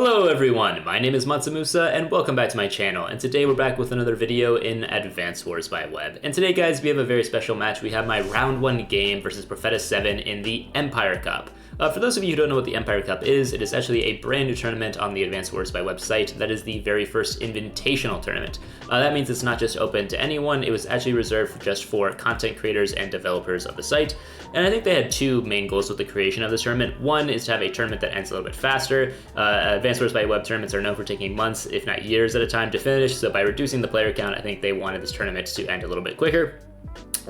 Hello everyone, my name is MansaMusa and welcome back to my channel, and today we're back with another video in Advanced Wars by Web. And today guys, we have a very special match. We have my round 1 game versus Profeta7 in the Empire Cup. For those of you who don't know what the Empire Cup is, it is actually a brand new tournament on the Advanced Wars by Web site that is the very first invitational tournament. That means it's not just open to anyone, it was actually reserved just for content creators and developers of the site. And I think they had two main goals with the creation of this tournament. One is to have a tournament that ends a little bit faster. Advanced Wars by Web tournaments are known for taking months, if not years at a time to finish, so by reducing the player count, I think they wanted this tournament to end a little bit quicker.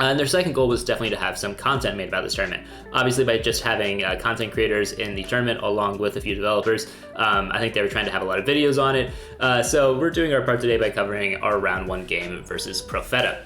And their second goal was definitely to have some content made about this tournament. Obviously, by just having content creators in the tournament along with a few developers, I think they were trying to have a lot of videos on it. So we're doing our part today by covering our round 1 game versus Profeta.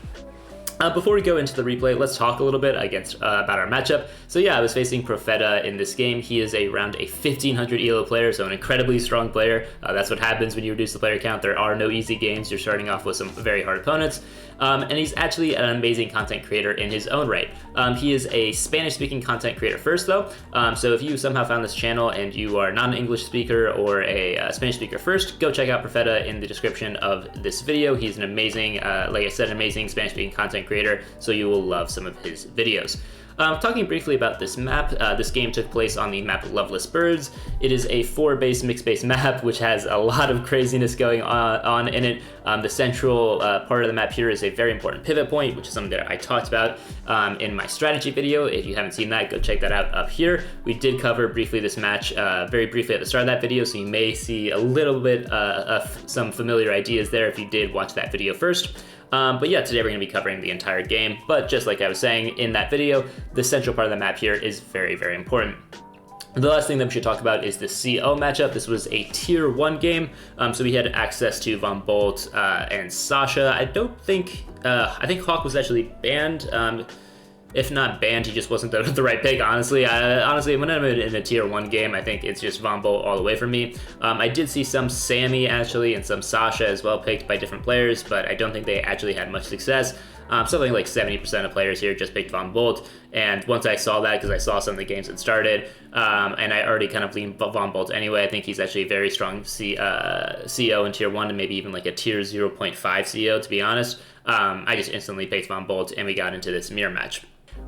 Before we go into the replay, let's talk a little bit about our matchup. So yeah, I was facing Profeta in this game. He is around a 1500 ELO player, so an incredibly strong player. That's what happens when you reduce the player count. There are no easy games. You're starting off with some very hard opponents. And he's actually an amazing content creator in his own right. He is a Spanish-speaking content creator first, though. So if you somehow found this channel and you are not an English speaker or a Spanish speaker first, go check out Profeta in the description of this video. He's an amazing, like I said, amazing Spanish-speaking content creator, so you will love some of his videos. Talking briefly about this map, this game took place on the map Loveless Birds. It is a 4-base mixed-base map, which has a lot of craziness going on in it. The central part of the map here is a very important pivot point, which is something that I talked about in my strategy video. If you haven't seen that, go check that out up here. We did cover briefly this match very briefly at the start of that video, so you may see a little bit of some familiar ideas there if you did watch that video first. But yeah, today we're going to be covering the entire game, but just like I was saying in that video, the central part of the map here is very, very important. The last thing that we should talk about is the CO matchup. This was a tier 1 game, so we had access to Von Bolt and Sasha. I think Hawk was actually banned. If not banned, he just wasn't the right pick, honestly. Honestly, when I'm in a tier 1 game, I think it's just Von Bolt all the way for me. I did see some Sammy, actually, and some Sasha as well picked by different players, but I don't think they actually had much success. Something like 70% of players here just picked Von Bolt, and once I saw that, because I saw some of the games that started, and I already kind of leaned Von Bolt anyway, I think he's actually a very strong CO in tier 1, and maybe even like a tier 0.5 CO, to be honest. I just instantly picked Von Bolt, and we got into this mirror match.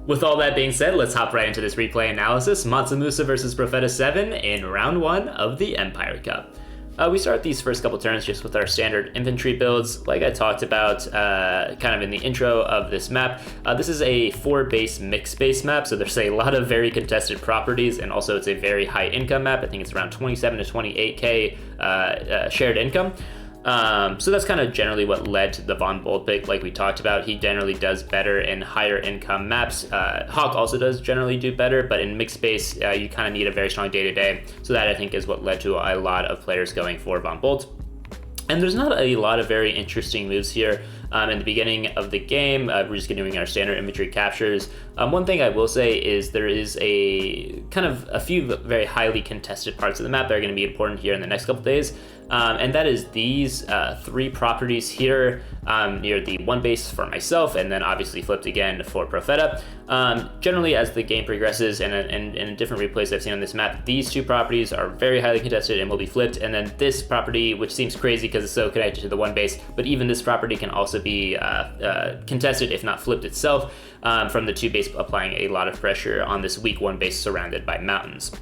With all that being said, let's hop right into this replay analysis. MansaMusa versus Profeta7 in round 1 of the Empire Cup. We start these first couple turns just with our standard infantry builds. Like I talked about kind of in the intro of this map, this is a 4-base mixed base map, so there's a lot of very contested properties, and also it's a very high income map. I think it's around 27 to 28k shared income. So that's kind of generally what led to the Von Bolt pick. Like we talked about, he generally does better in higher income maps. Hawk also does generally do better, but in mixed base, you kind of need a very strong day-to-day. So that I think is what led to a lot of players going for Von Bolt. And there's not a lot of very interesting moves here. In the beginning of the game, we're just doing our standard infantry captures. One thing I will say is there is a few very highly contested parts of the map that are going to be important here in the next couple days. And that is these 3 properties here near the 1 base for myself, and then obviously flipped again for Profeta. Generally, as the game progresses and in different replays I've seen on this map, these 2 properties are very highly contested and will be flipped. And then this property, which seems crazy because it's so connected to the 1 base, but even this property can also be contested, if not flipped itself, from the 2 base, applying a lot of pressure on this weak 1 base surrounded by mountains.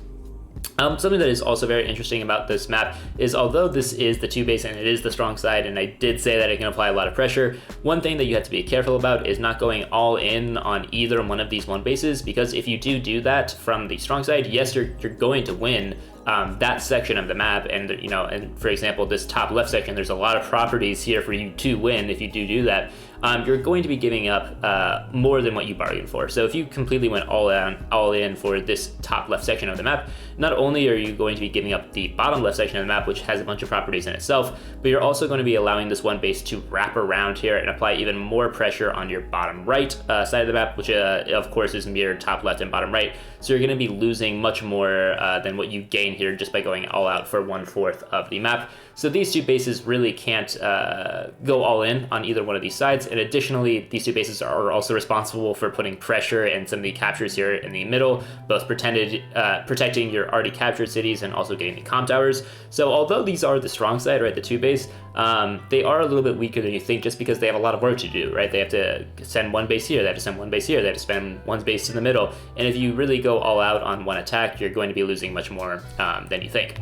Something that is also very interesting about this map is, although this is the 2 base and it is the strong side, and I did say that it can apply a lot of pressure, one thing that you have to be careful about is not going all in on either one of these 1 bases, because if you do that from the strong side, yes, you're going to win that section of the map, and and for example, this top left section, there's a lot of properties here for you to win. If you do that, you're going to be giving up more than what you bargained for. So if you completely went all in for this top left section of the map, not only are you going to be giving up the bottom left section of the map, which has a bunch of properties in itself, but you're also going to be allowing this 1 base to wrap around here and apply even more pressure on your bottom right side of the map, which of course is mirrored top left and bottom right. So you're going to be losing much more than what you gain here just by going all out for 1/4 of the map. So these 2 bases really can't go all in on either one of these sides, and additionally, these two bases are also responsible for putting pressure in some of the captures here in the middle, both protecting your already captured cities and also getting the ComTowers. So although these are the strong side, right, the two base, they are a little bit weaker than you think just because they have a lot of work to do, right? They have to send one base here, they have to send one base here, they have to spend one base in the middle, and if you really go all out on one attack, you're going to be losing much more than you think.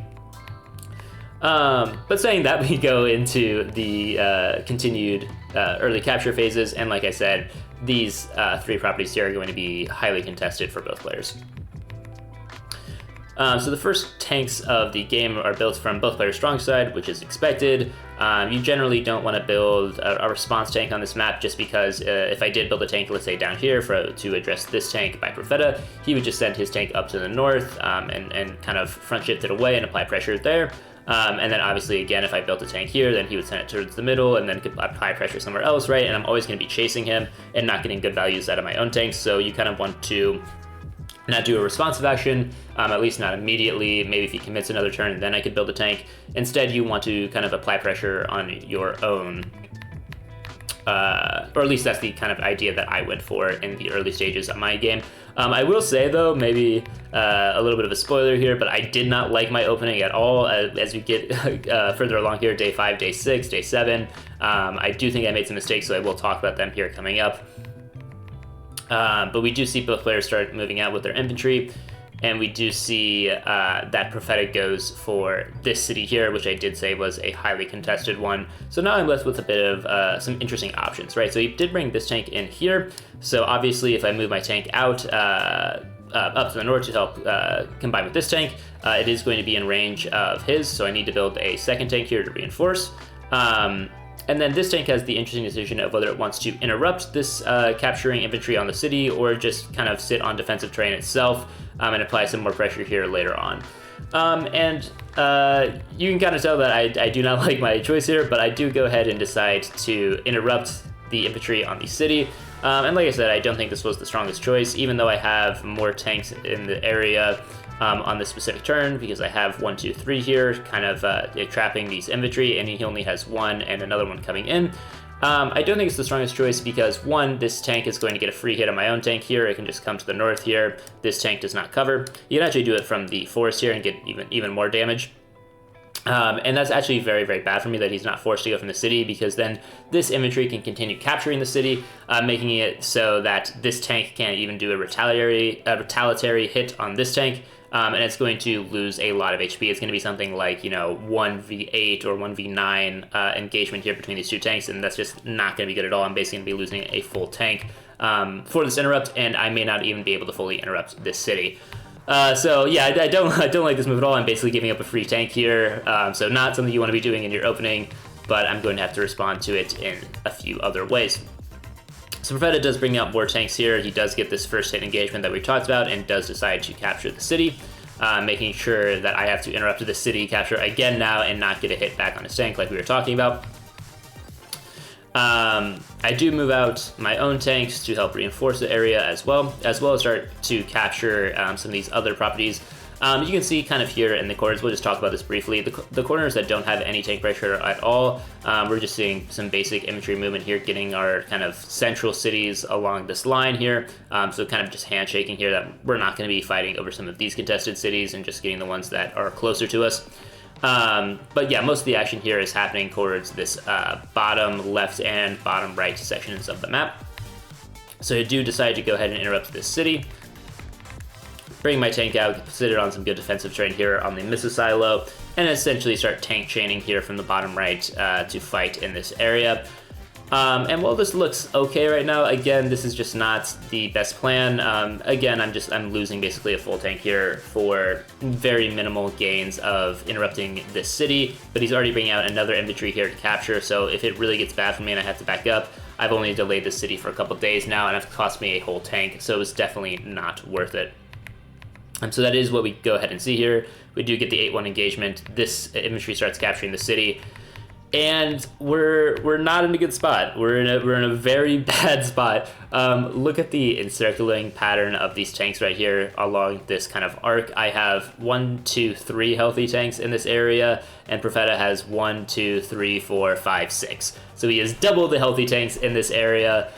But saying that, we go into the continued early capture phases, and like I said, these three properties here are going to be highly contested for both players. So the first tanks of the game are built from both players' strong side, which is expected. You generally don't want to build a response tank on this map just because if I did build a tank, let's say down here to address this tank by Profeta, he would just send his tank up to the north and kind of front shift it away and apply pressure there. And then obviously, again, if I built a tank here, then he would send it towards the middle and then could apply pressure somewhere else, right? And I'm always going to be chasing him and not getting good values out of my own tanks. So you kind of want to not do a responsive action, at least not immediately. Maybe if he commits another turn, then I could build a tank. Instead, you want to kind of apply pressure on your own, or at least that's the kind of idea that I went for in the early stages of my game. I will say though, maybe a little bit of a spoiler here, but I did not like my opening at all as we get further along here, day 5, day 6, day 7. I do think I made some mistakes, so I will talk about them here coming up. But we do see both players start moving out with their infantry, and we do see that Profeta goes for this city here, which I did say was a highly contested one. So now I'm left with a bit of some interesting options, right? So he did bring this tank in here. So obviously if I move my tank out up to the north to help combine with this tank, it is going to be in range of his. So I need to build a second tank here to reinforce. And then this tank has the interesting decision of whether it wants to interrupt this capturing infantry on the city or just kind of sit on defensive terrain itself and apply some more pressure here later on. You can kind of tell that I do not like my choice here, but I do go ahead and decide to interrupt the infantry on the city. And like I said, I don't think this was the strongest choice, even though I have more tanks in the area on this specific turn, because I have 1, 2, 3 here, kind of trapping these infantry, and he only has one and another one coming in. I don't think it's the strongest choice because, one, this tank is going to get a free hit on my own tank here. It can just come to the north here. This tank does not cover. You can actually do it from the forest here and get even more damage. And that's actually very, very bad for me that he's not forced to go from the city, because then this infantry can continue capturing the city, making it so that this tank can't even do a retaliatory hit on this tank. And it's going to lose a lot of HP. It's going to be something like, 1v8 or 1v9 engagement here between these two tanks, and that's just not going to be good at all. I'm basically going to be losing a full tank for this interrupt, and I may not even be able to fully interrupt this city. So yeah, I don't like this move at all. I'm basically giving up a free tank here, so not something you want to be doing in your opening, but I'm going to have to respond to it in a few other ways. So Profeta does bring out more tanks here. He does get this first hit engagement that we talked about and does decide to capture the city, making sure that I have to interrupt the city capture again now and not get a hit back on his tank like we were talking about. I do move out my own tanks to help reinforce the area as well as start to capture some of these other properties. You can see kind of here in the corners, we'll just talk about this briefly, the corners that don't have any tank pressure at all, we're just seeing some basic infantry movement here, getting our kind of central cities along this line here, so kind of just handshaking here that we're not going to be fighting over some of these contested cities and just getting the ones that are closer to us. But yeah, most of the action here is happening towards this bottom left and bottom right sections of the map. So I do decide to go ahead and interrupt this city, bring my tank out, sit it on some good defensive terrain here on the missile silo, and essentially start tank chaining here from the bottom right to fight in this area. And while this looks okay right now, again, this is just not the best plan. Again, I'm losing basically a full tank here for very minimal gains of interrupting this city, but he's already bringing out another infantry here to capture, so if it really gets bad for me and I have to back up, I've only delayed this city for a couple days now, and it's cost me a whole tank, so it was definitely not worth it. So that is what we go ahead and see here. We do get the 8-1 engagement. This infantry starts capturing the city. And we're not in a good spot. We're in a very bad spot. Look at the encircling pattern of these tanks right here along this kind of arc. I have 1, 2, 3 healthy tanks in this area, and Profeta has 1, 2, 3, 4, 5, 6. So he has double the healthy tanks in this area.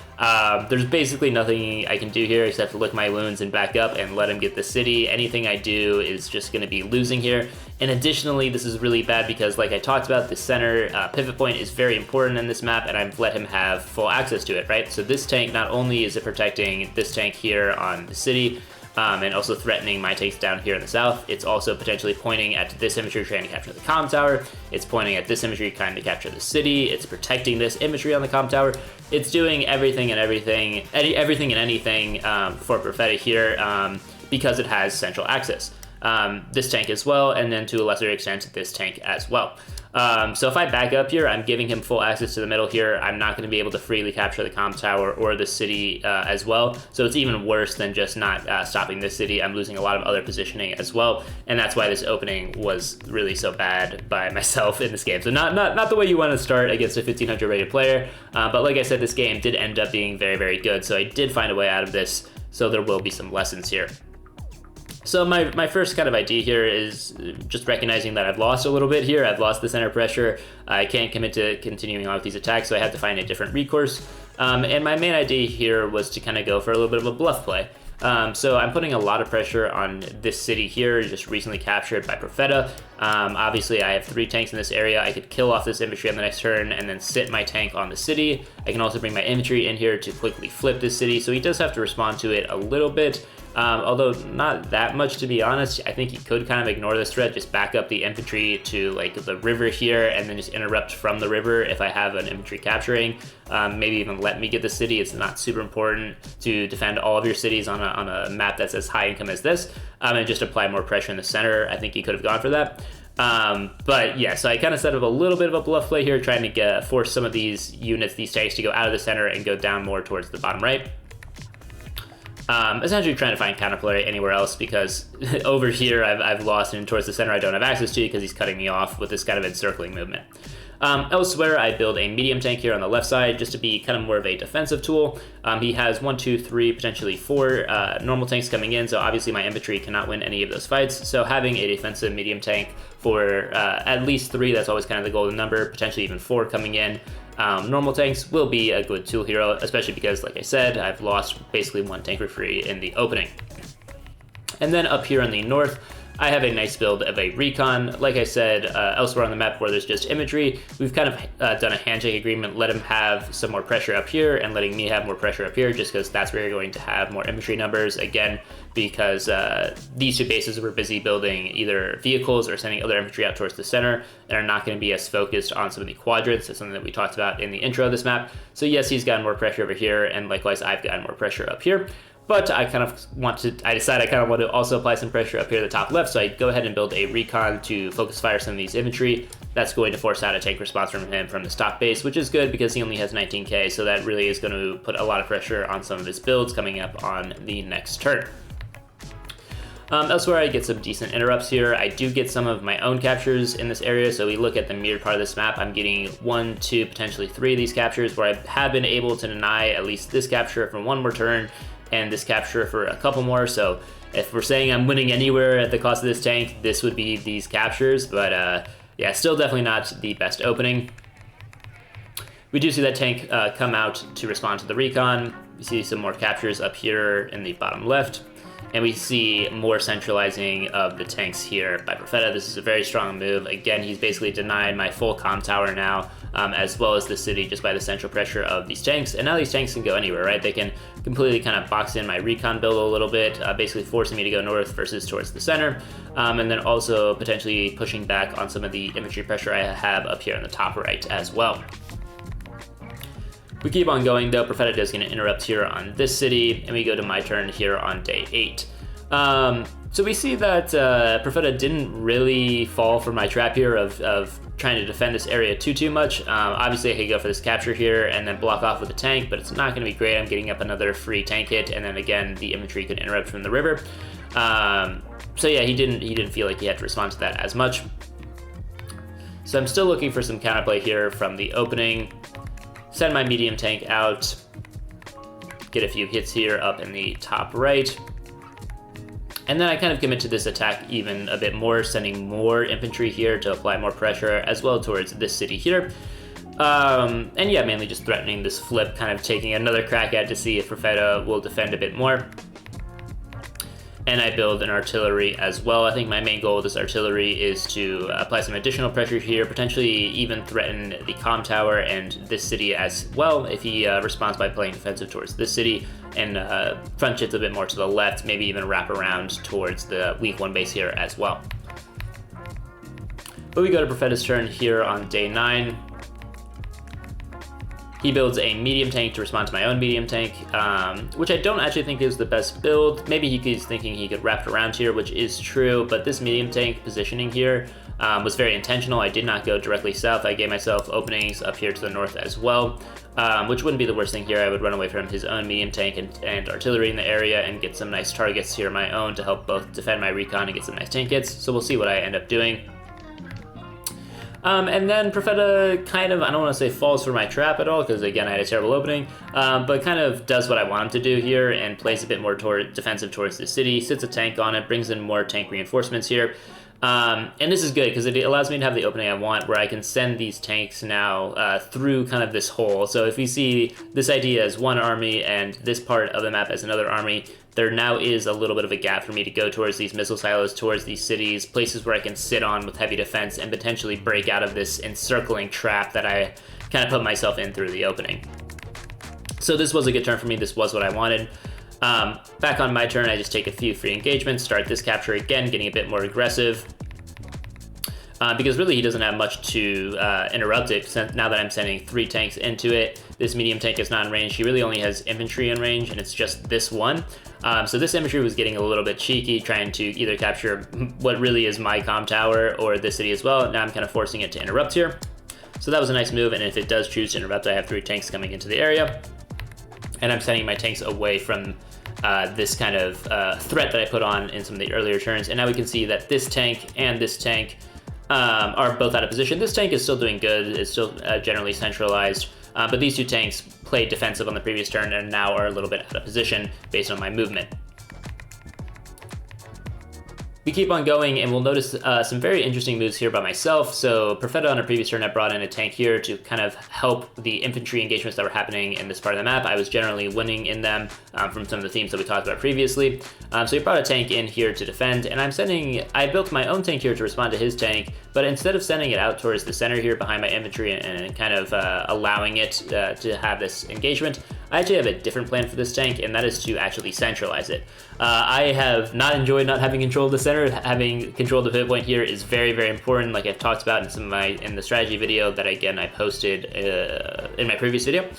There's basically nothing I can do here except to lick my wounds and back up and let him get the city. Anything I do is just going to be losing here. And additionally, this is really bad because, like I talked about, the center pivot point is very important in this map, and I've let him have full access to it, right? So this tank, not only is it protecting this tank here on the city, and also threatening my tanks down here in the south, it's also potentially pointing at this infantry trying to capture the ComTower. It's pointing at this infantry trying to capture the city. It's protecting this infantry on the ComTower. It's doing everything and anything for Profeta here because it has central access. This tank as well, and then to a lesser extent this tank as well. So if I back up here, I'm giving him full access to the middle here. I'm not going to be able to freely capture the ComTower or the city as well. So it's even worse than just not stopping this city. I'm losing a lot of other positioning as well, and that's why this opening was really so bad by myself in this game. So not the way you want to start against a 1500 rated player, but like I said, this game did end up being very, very good. So I did find a way out of this. So there will be some lessons here. So my first kind of idea here is just recognizing that I've lost a little bit here. I've lost the center pressure. I can't commit to continuing on with these attacks, so I have to find a different recourse. And my main idea here was to kind of go for a little bit of a bluff play. So I'm putting a lot of pressure on this city here, just recently captured by Profeta. Obviously, I have 3 tanks in this area. I could kill off this infantry on the next turn and then sit my tank on the city. I can also bring my infantry in here to quickly flip this city, so he does have to respond to it a little bit. Although not that much, to be honest. I think he could kind of ignore this threat, just back up the infantry to like the river here and then just interrupt from the river if I have an infantry capturing. Maybe even let me get the city. It's not super important to defend all of your cities on a map that's as high income as this, and just apply more pressure in the center. I think he could have gone for that. But yeah, so I kind of set up a little bit of a bluff play here, trying to force some of these units, these tanks, to go out of the center and go down more towards the bottom right. Essentially trying to find counterplay anywhere else, because over here I've lost, and towards the center I don't have access to because he's cutting me off with this kind of encircling movement. Elsewhere, I build a medium tank here on the left side just to be kind of more of a defensive tool. He has 1, 2, 3, potentially 4 normal tanks coming in, so obviously my infantry cannot win any of those fights. So having a defensive medium tank for at least 3, that's always kind of the golden number, potentially even 4 coming in. Normal tanks will be a good tool here, especially because, like I said, I've lost basically 1 tank for free in the opening. And then up here in the north, I have a nice build of a recon. Like I said, elsewhere on the map where there's just infantry, we've kind of done a handshake agreement, let him have some more pressure up here and letting me have more pressure up here, just because that's where you're going to have more infantry numbers. Again, because these 2 bases were busy building either vehicles or sending other infantry out towards the center and are not going to be as focused on some of the quadrants. That's something that we talked about in the intro of this map. So yes, he's gotten more pressure over here, and likewise I've gotten more pressure up here. But I decided I kind of want to also apply some pressure up here at the top left, so I go ahead and build a recon to focus fire some of these infantry. That's going to force out a tank response from him from the stock base, which is good because he only has 19k, so that really is going to put a lot of pressure on some of his builds coming up on the next turn. Elsewhere, I get some decent interrupts here. I do get some of my own captures in this area, so we look at the mirrored part of this map. I'm getting 1, 2, potentially 3 of these captures, where I have been able to deny at least this capture for 1 more turn, and this capture for a couple more. So if we're saying I'm winning anywhere at the cost of this tank, this would be these captures. But yeah, still definitely not the best opening. We do see that tank come out to respond to the recon. We see some more captures up here in the bottom left, and we see more centralizing of the tanks here by Profeta. This is a very strong move. Again, he's basically denied my full ComTower now, as well as the city, just by the central pressure of these tanks. And now these tanks can go anywhere, right? They can completely kind of box in my recon build a little bit, basically forcing me to go north versus towards the center, and then also potentially pushing back on some of the infantry pressure I have up here in the top right as well. We keep on going though. Profeta is going to interrupt here on this city, and we go to my turn here on day 8. So we see that Profeta didn't really fall for my trap here of trying to defend this area too much. Obviously I could go for this capture here and then block off with a tank, but it's not going to be great. I'm getting up another free tank hit, and then again the infantry could interrupt from the river. So yeah, he didn't feel like he had to respond to that as much. So I'm still looking for some counterplay here from the opening. Send my medium tank out. Get a few hits here up in the top right. And then I kind of commit to this attack even a bit more, sending more infantry here to apply more pressure as well towards this city here. And yeah, mainly just threatening this flip, kind of taking another crack at it to see if Profeta will defend a bit more. And I build an artillery as well. I think my main goal with this artillery is to apply some additional pressure here, potentially even threaten the ComTower and this city as well if he responds by playing defensive towards this city, and front shifts a bit more to the left, maybe even wrap around towards the weak 1 base here as well. But we go to Profeta's turn here on day 9. He builds a medium tank to respond to my own medium tank, which I don't actually think is the best build. Maybe he's thinking he could wrap it around here, which is true, but this medium tank positioning here was very intentional. I did not go directly south. I gave myself openings up here to the north as well, which wouldn't be the worst thing here. I would run away from his own medium tank and artillery in the area and get some nice targets here of my own to help both defend my recon and get some nice tank hits. So we'll see what I end up doing. And then Profeta kind of, I don't want to say falls for my trap at all, because again I had a terrible opening, but kind of does what I want him to do here and plays a bit more defensive towards the city, sits a tank on it, brings in more tank reinforcements here. And this is good because it allows me to have the opening I want, where I can send these tanks now through kind of this hole. So if we see this idea as one army and this part of the map as another army, there now is a little bit of a gap for me to go towards these missile silos, towards these cities, places where I can sit on with heavy defense and potentially break out of this encircling trap that I kind of put myself in through the opening. So this was a good turn for me. This was what I wanted. Back on my turn, I just take a few free engagements, start this capture again, getting a bit more aggressive. Because really he doesn't have much to interrupt it. Now that I'm sending 3 tanks into it, this medium tank is not in range. He really only has infantry in range, and it's just this one. So this infantry was getting a little bit cheeky, trying to either capture what really is my ComTower or this city as well. Now I'm kind of forcing it to interrupt here. So that was a nice move, and if it does choose to interrupt, I have 3 tanks coming into the area. And I'm sending my tanks away from this kind of threat that I put on in some of the earlier turns. And now we can see that this tank and this tank are both out of position. This tank is still doing good. It's still generally centralized. But these 2 tanks played defensive on the previous turn and now are a little bit out of position based on my movement. We keep on going, and we'll notice some very interesting moves here by myself. So Profeta on a previous turn, I brought in a tank here to kind of help the infantry engagements that were happening in this part of the map. I was generally winning in them from some of the themes that we talked about previously. So he brought a tank in here to defend, and I built my own tank here to respond to his tank, but instead of sending it out towards the center here behind my infantry and kind of allowing it to have this engagement, I actually have a different plan for this tank, and that is to actually centralize it. I have not enjoyed not having control of the center. Having control of the pivot point here is very, very important, like I've talked about in the strategy video that again I posted in my previous video.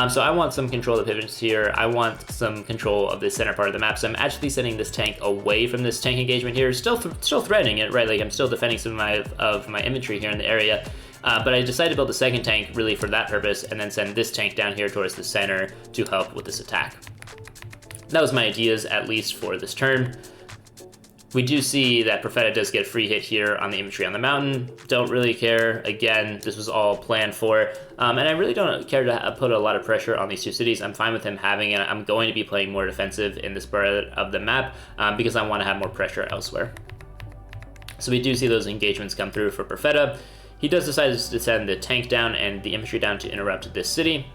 So I want some control of the pivots here. I want some control of the center part of the map. So I'm actually sending this tank away from this tank engagement here, still threatening it, right? Like I'm still defending some of my infantry here in the area. But I decided to build a second tank really for that purpose, and then send this tank down here towards the center to help with this attack. That was my ideas, at least for this turn. We do see that Profeta does get a free hit here on the infantry on the mountain. Don't really care. Again, this was all planned for. And I really don't care to put a lot of pressure on these 2 cities. I'm fine with him having it. I'm going to be playing more defensive in this part of the map because I want to have more pressure elsewhere. So we do see those engagements come through for Profeta. He does decide to send the tank down and the infantry down to interrupt this city.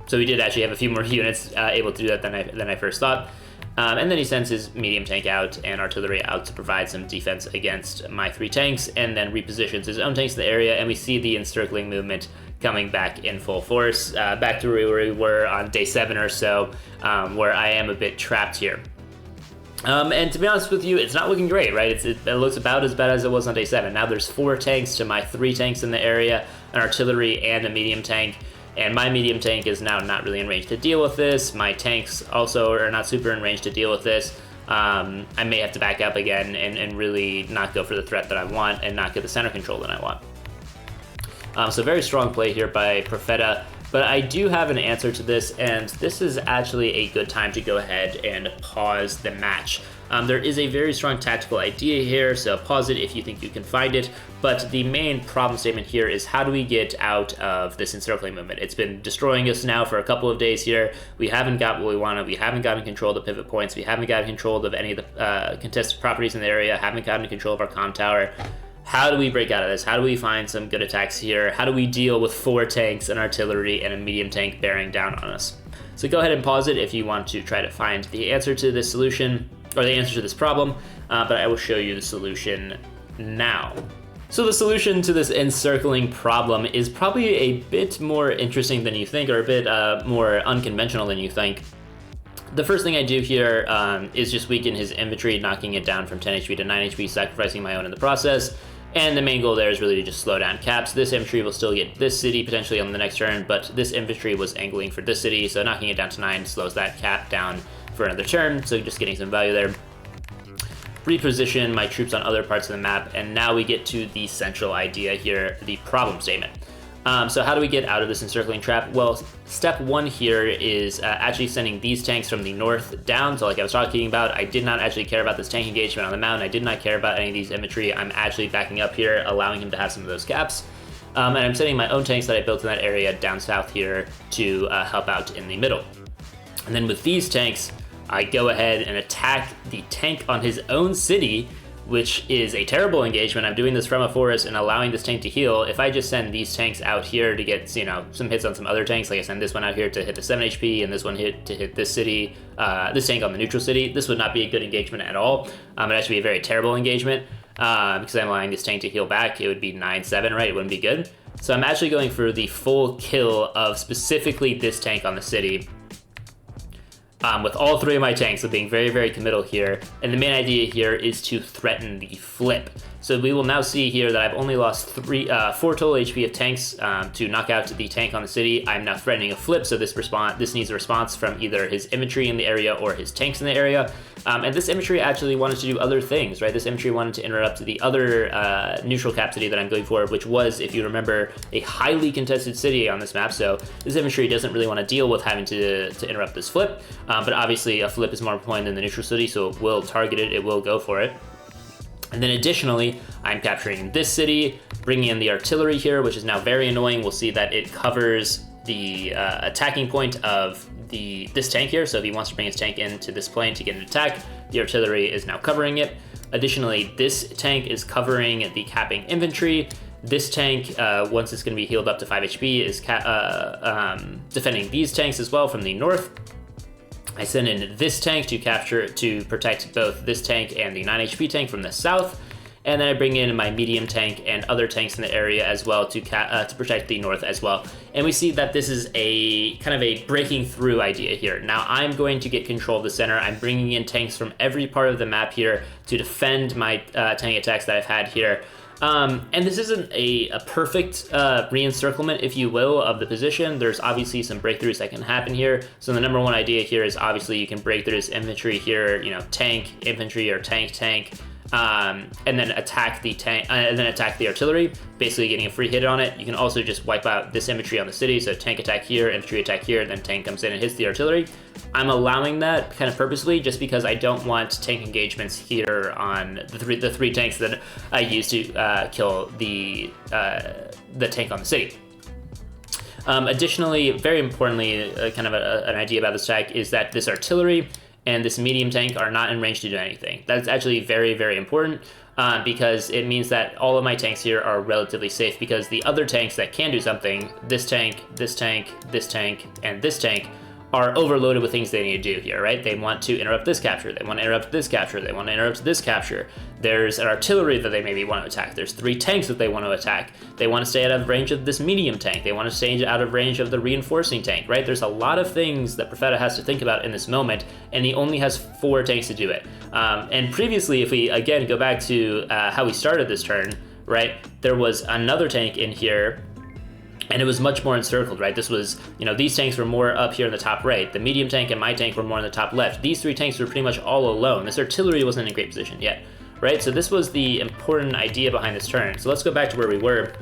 So we did actually have a few more units able to do that than I first thought. And then he sends his medium tank out and artillery out to provide some defense against my 3 tanks, and then repositions his own tanks in the area, and we see the encircling movement coming back in full force, back to where we were on day 7 or so, where I am a bit trapped here. And to be honest with you, it's not looking great, right? It looks about as bad as it was on day 7. Now there's 4 tanks to my 3 tanks in the area, an artillery and a medium tank. And my medium tank is now not really in range to deal with this. My tanks also are not super in range to deal with this. I may have to back up again and really not go for the threat that I want and not get the center control that I want. So very strong play here by Profeta. But I do have an answer to this, and this is actually a good time to go ahead and pause the match. There is a very strong tactical idea here, so pause it if you think you can find it. But the main problem statement here is, how do we get out of this encircling movement? It's been destroying us now for a couple of days here. We haven't got what we wanted. We haven't gotten control of the pivot points. We haven't gotten control of any of the contested properties in the area. Haven't gotten control of our ComTower. How do we break out of this? How do we find some good attacks here? How do we deal with 4 tanks, an artillery, and a medium tank bearing down on us? So go ahead and pause it if you want to try to find the answer to this solution, or the answer to this problem, but I will show you the solution now. So the solution to this encircling problem is probably a bit more interesting than you think, or a bit more unconventional than you think. The first thing I do here is just weaken his infantry, knocking it down from 10 HP to 9 HP, sacrificing my own in the process. And the main goal there is really to just slow down caps. This infantry will still get this city potentially on the next turn, but this infantry was angling for this city, so knocking it down to 9 slows that cap down for another turn, so just getting some value there. Reposition my troops on other parts of the map, and now we get to the central idea here, the problem statement. So how do we get out of this encircling trap? Well, step 1 here is actually sending these tanks from the north down. So like I was talking about, I did not actually care about this tank engagement on the mountain. I did not care about any of these infantry. I'm actually backing up here, allowing him to have some of those caps. And I'm sending my own tanks that I built in that area down south here to help out in the middle. And then with these tanks, I go ahead and attack the tank on his own city, which is a terrible engagement. I'm doing this from a forest and allowing this tank to heal. If I just send these tanks out here to get, you know, some hits on some other tanks, like I send this one out here to hit the 7 HP and this one to hit this city, this tank on the neutral city, this would not be a good engagement at all. It'd actually be a very terrible engagement because I'm allowing this tank to heal back. It would be 9-7, right? It wouldn't be good. So I'm actually going for the full kill of specifically this tank on the city. With all 3 of my tanks, so being very, very committal here. And the main idea here is to threaten the flip. So we will now see here that I've only lost 4 total HP of tanks to knock out the tank on the city. I'm now threatening a flip, so this needs a response from either his infantry in the area or his tanks in the area. And this infantry actually wanted to do other things, right? This infantry wanted to interrupt the other neutral cap city that I'm going for, which was, if you remember, a highly contested city on this map. So this infantry doesn't really want to deal with having to interrupt this flip. But obviously a flip is more important than the neutral city, so it will target it, it will go for it. And then additionally, I'm capturing this city, bringing in the artillery here, which is now very annoying. We'll see that it covers the attacking point of this tank here. So if he wants to bring his tank into this plane to get an attack, the artillery is now covering it. Additionally, this tank is covering the capping infantry. This tank, once it's going to be healed up to 5 HP, is defending these tanks as well from the north. I send in this tank to protect both this tank and the 9 HP tank from the south, and then I bring in my medium tank and other tanks in the area as well to protect the north as well. And we see that this is a kind of a breaking through idea here. Now I'm going to get control of the center. I'm bringing in tanks from every part of the map here to defend my tank attacks that I've had here. And this isn't a perfect re-encirclement, if you will, of the position. There's obviously some breakthroughs that can happen here. So the number 1 idea here is obviously you can break through this infantry here, you know, tank, infantry, or tank, and then attack the tank, and then attack the artillery, basically getting a free hit on it. You can also just wipe out this infantry on the city, so tank attack here, infantry attack here, then tank comes in and hits the artillery. I'm allowing that kind of purposely just because I don't want tank engagements here on the three tanks that I use to kill the tank on the city. Additionally, very importantly, kind of an idea about this attack is that this artillery and this medium tank are not in range to do anything. That's actually very, very important because it means that all of my tanks here are relatively safe, because the other tanks that can do something, this tank, this tank, this tank, and this tank, are overloaded with things they need to do here, right? They want to interrupt this capture, they want to interrupt this capture, they want to interrupt this capture. There's an artillery that they maybe want to attack. There's 3 tanks that they want to attack. They want to stay out of range of this medium tank. They want to stay out of range of the reinforcing tank, right? There's a lot of things that Profeta has to think about in this moment, and he only has 4 tanks to do it. And previously, if we, again, go back to how we started this turn, right? There was another tank in here, and it was much more encircled, right? This was, you know, these tanks were more up here in the top right. The medium tank and my tank were more in the top left. These 3 tanks were pretty much all alone. This artillery wasn't in a great position yet, right? So this was the important idea behind this turn. So let's go back to where we were.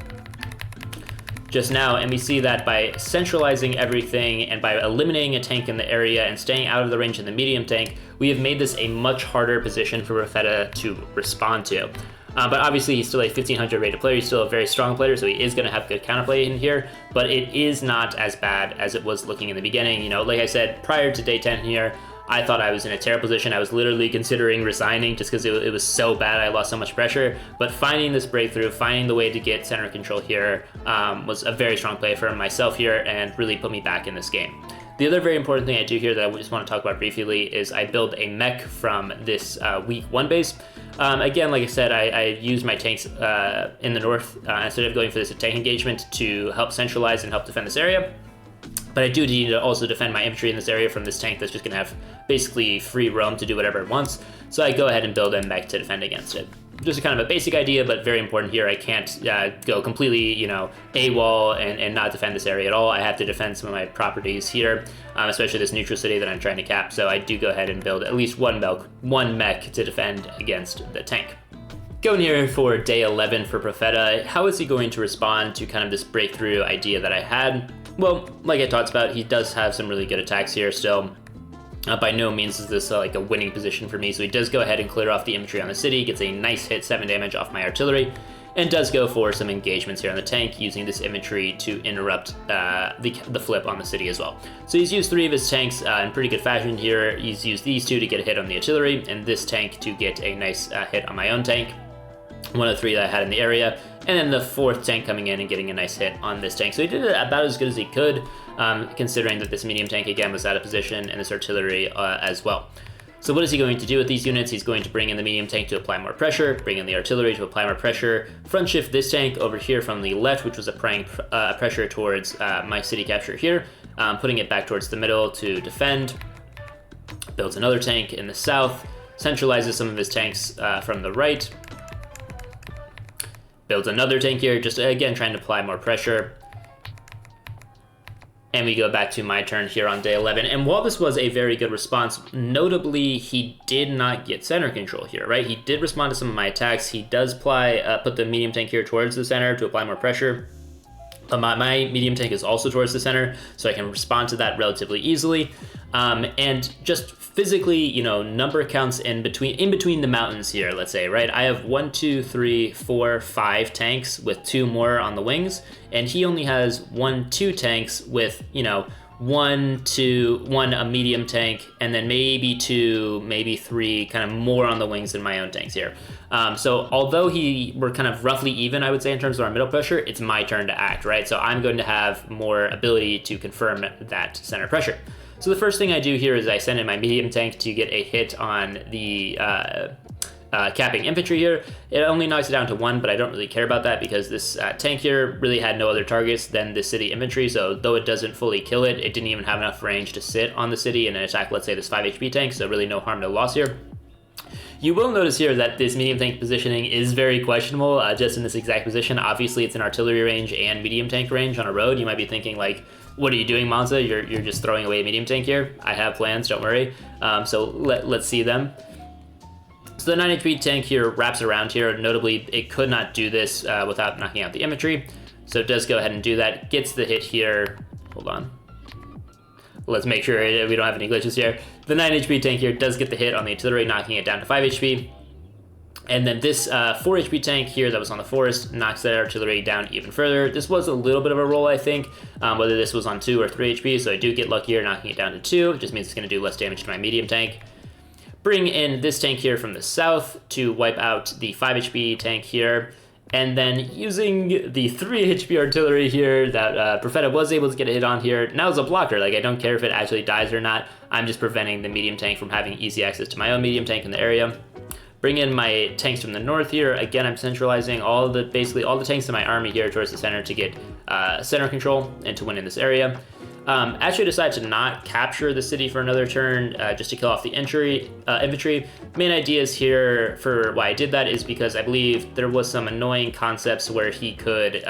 just now, and we see that by centralizing everything and by eliminating a tank in the area and staying out of the range of the medium tank, we have made this a much harder position for Profeta to respond to. But obviously he's still a 1500 rated player, he's still a very strong player, so he is going to have good counterplay in here, but it is not as bad as it was looking in the beginning. You know, like I said, prior to day 10 here, I thought I was in a terrible position. I was literally considering resigning just because it was so bad. I lost so much pressure. But finding this breakthrough, finding the way to get center control here was a very strong play for myself here and really put me back in this game. The other very important thing I do here that I just want to talk about briefly is I build a mech from this week 1 base. Again, like I said, I use my tanks in the north instead of going for this tank engagement to help centralize and help defend this area. But I do need to also defend my infantry in this area from this tank that's just going to have basically free roam to do whatever it wants. So I go ahead and build a mech to defend against it. Just a kind of a basic idea, but very important here. I can't go completely, you know, AWOL and not defend this area at all. I have to defend some of my properties here, especially this neutral city that I'm trying to cap. So I do go ahead and build at least one mech to defend against the tank. Going here for day 11 for Profeta, how is he going to respond to kind of this breakthrough idea that I had? Well, like I talked about, he does have some really good attacks here still. By no means is this like a winning position for me, so he does go ahead and clear off the infantry on the city, gets a nice hit, 7 damage off my artillery, and does go for some engagements here on the tank, using this infantry to interrupt the flip on the city as well. So he's used 3 of his tanks in pretty good fashion here. He's used these 2 to get a hit on the artillery, and this tank to get a nice hit on my own tank. One of the 3 that I had in the area, and then the 4th tank coming in and getting a nice hit on this tank. So he did it about as good as he could, considering that this medium tank again was out of position and this artillery as well. So what is he going to do with these units? He's going to bring in the medium tank to apply more pressure, bring in the artillery to apply more pressure, front shift this tank over here from the left, which was applying pressure towards my city capture here, putting it back towards the middle to defend, builds another tank in the south, centralizes some of his tanks from the right, builds another tank here, just again trying to apply more pressure. And we go back to my turn here on day 11. And while this was a very good response, notably, he did not get center control here, right? He did respond to some of my attacks. He does put the medium tank here towards the center to apply more pressure. My medium tank is also towards the center, so I can respond to that relatively easily. And just physically, you know, number counts in between the mountains here, let's say, right? I have 1, 2, 3, 4, 5 tanks with 2 more on the wings, and he only has 1, 2 tanks with, you know, 1 a medium tank, and then maybe 2, maybe 3 kind of more on the wings than my own tanks here. So although we're kind of roughly even, I would say, in terms of our middle pressure, it's my turn to act, right? So I'm going to have more ability to confirm that center pressure. So the first thing I do here is I send in my medium tank to get a hit on the capping infantry here. It only knocks it down to 1, but I don't really care about that because this tank here really had no other targets than the city infantry. So though it doesn't fully kill it, it didn't even have enough range to sit on the city and attack, let's say, this 5 HP tank. So really no harm, no loss here. You will notice here that this medium tank positioning is very questionable just in this exact position. Obviously, it's in artillery range and medium tank range on a road. You might be thinking, like, what are you doing, Mansa? You're just throwing away a medium tank here. I have plans, don't worry. So let's see them. So the 9 HP tank here wraps around here. Notably, it could not do this without knocking out the infantry. So it does go ahead and do that. Gets the hit here. Hold on. Let's make sure we don't have any glitches here. The 9 HP tank here does get the hit on the artillery, knocking it down to 5 HP. And then this 4 HP tank here that was on the forest knocks that artillery down even further. This was a little bit of a roll, I think, whether this was on 2 or 3 HP, so I do get luckier knocking it down to 2. It just means it's going to do less damage to my medium tank. Bring in this tank here from the south to wipe out the 5 HP tank here. And then using the 3 HP artillery here that Profeta was able to get a hit on here, now as a blocker, like I don't care if it actually dies or not, I'm just preventing the medium tank from having easy access to my own medium tank in the area. Bring in my tanks from the north here. Again, I'm centralizing basically all the tanks in my army here towards the center to get center control and to win in this area. Actually decide to not capture the city for another turn just to kill off the infantry. Main ideas here for why I did that is because I believe there was some annoying concepts where he could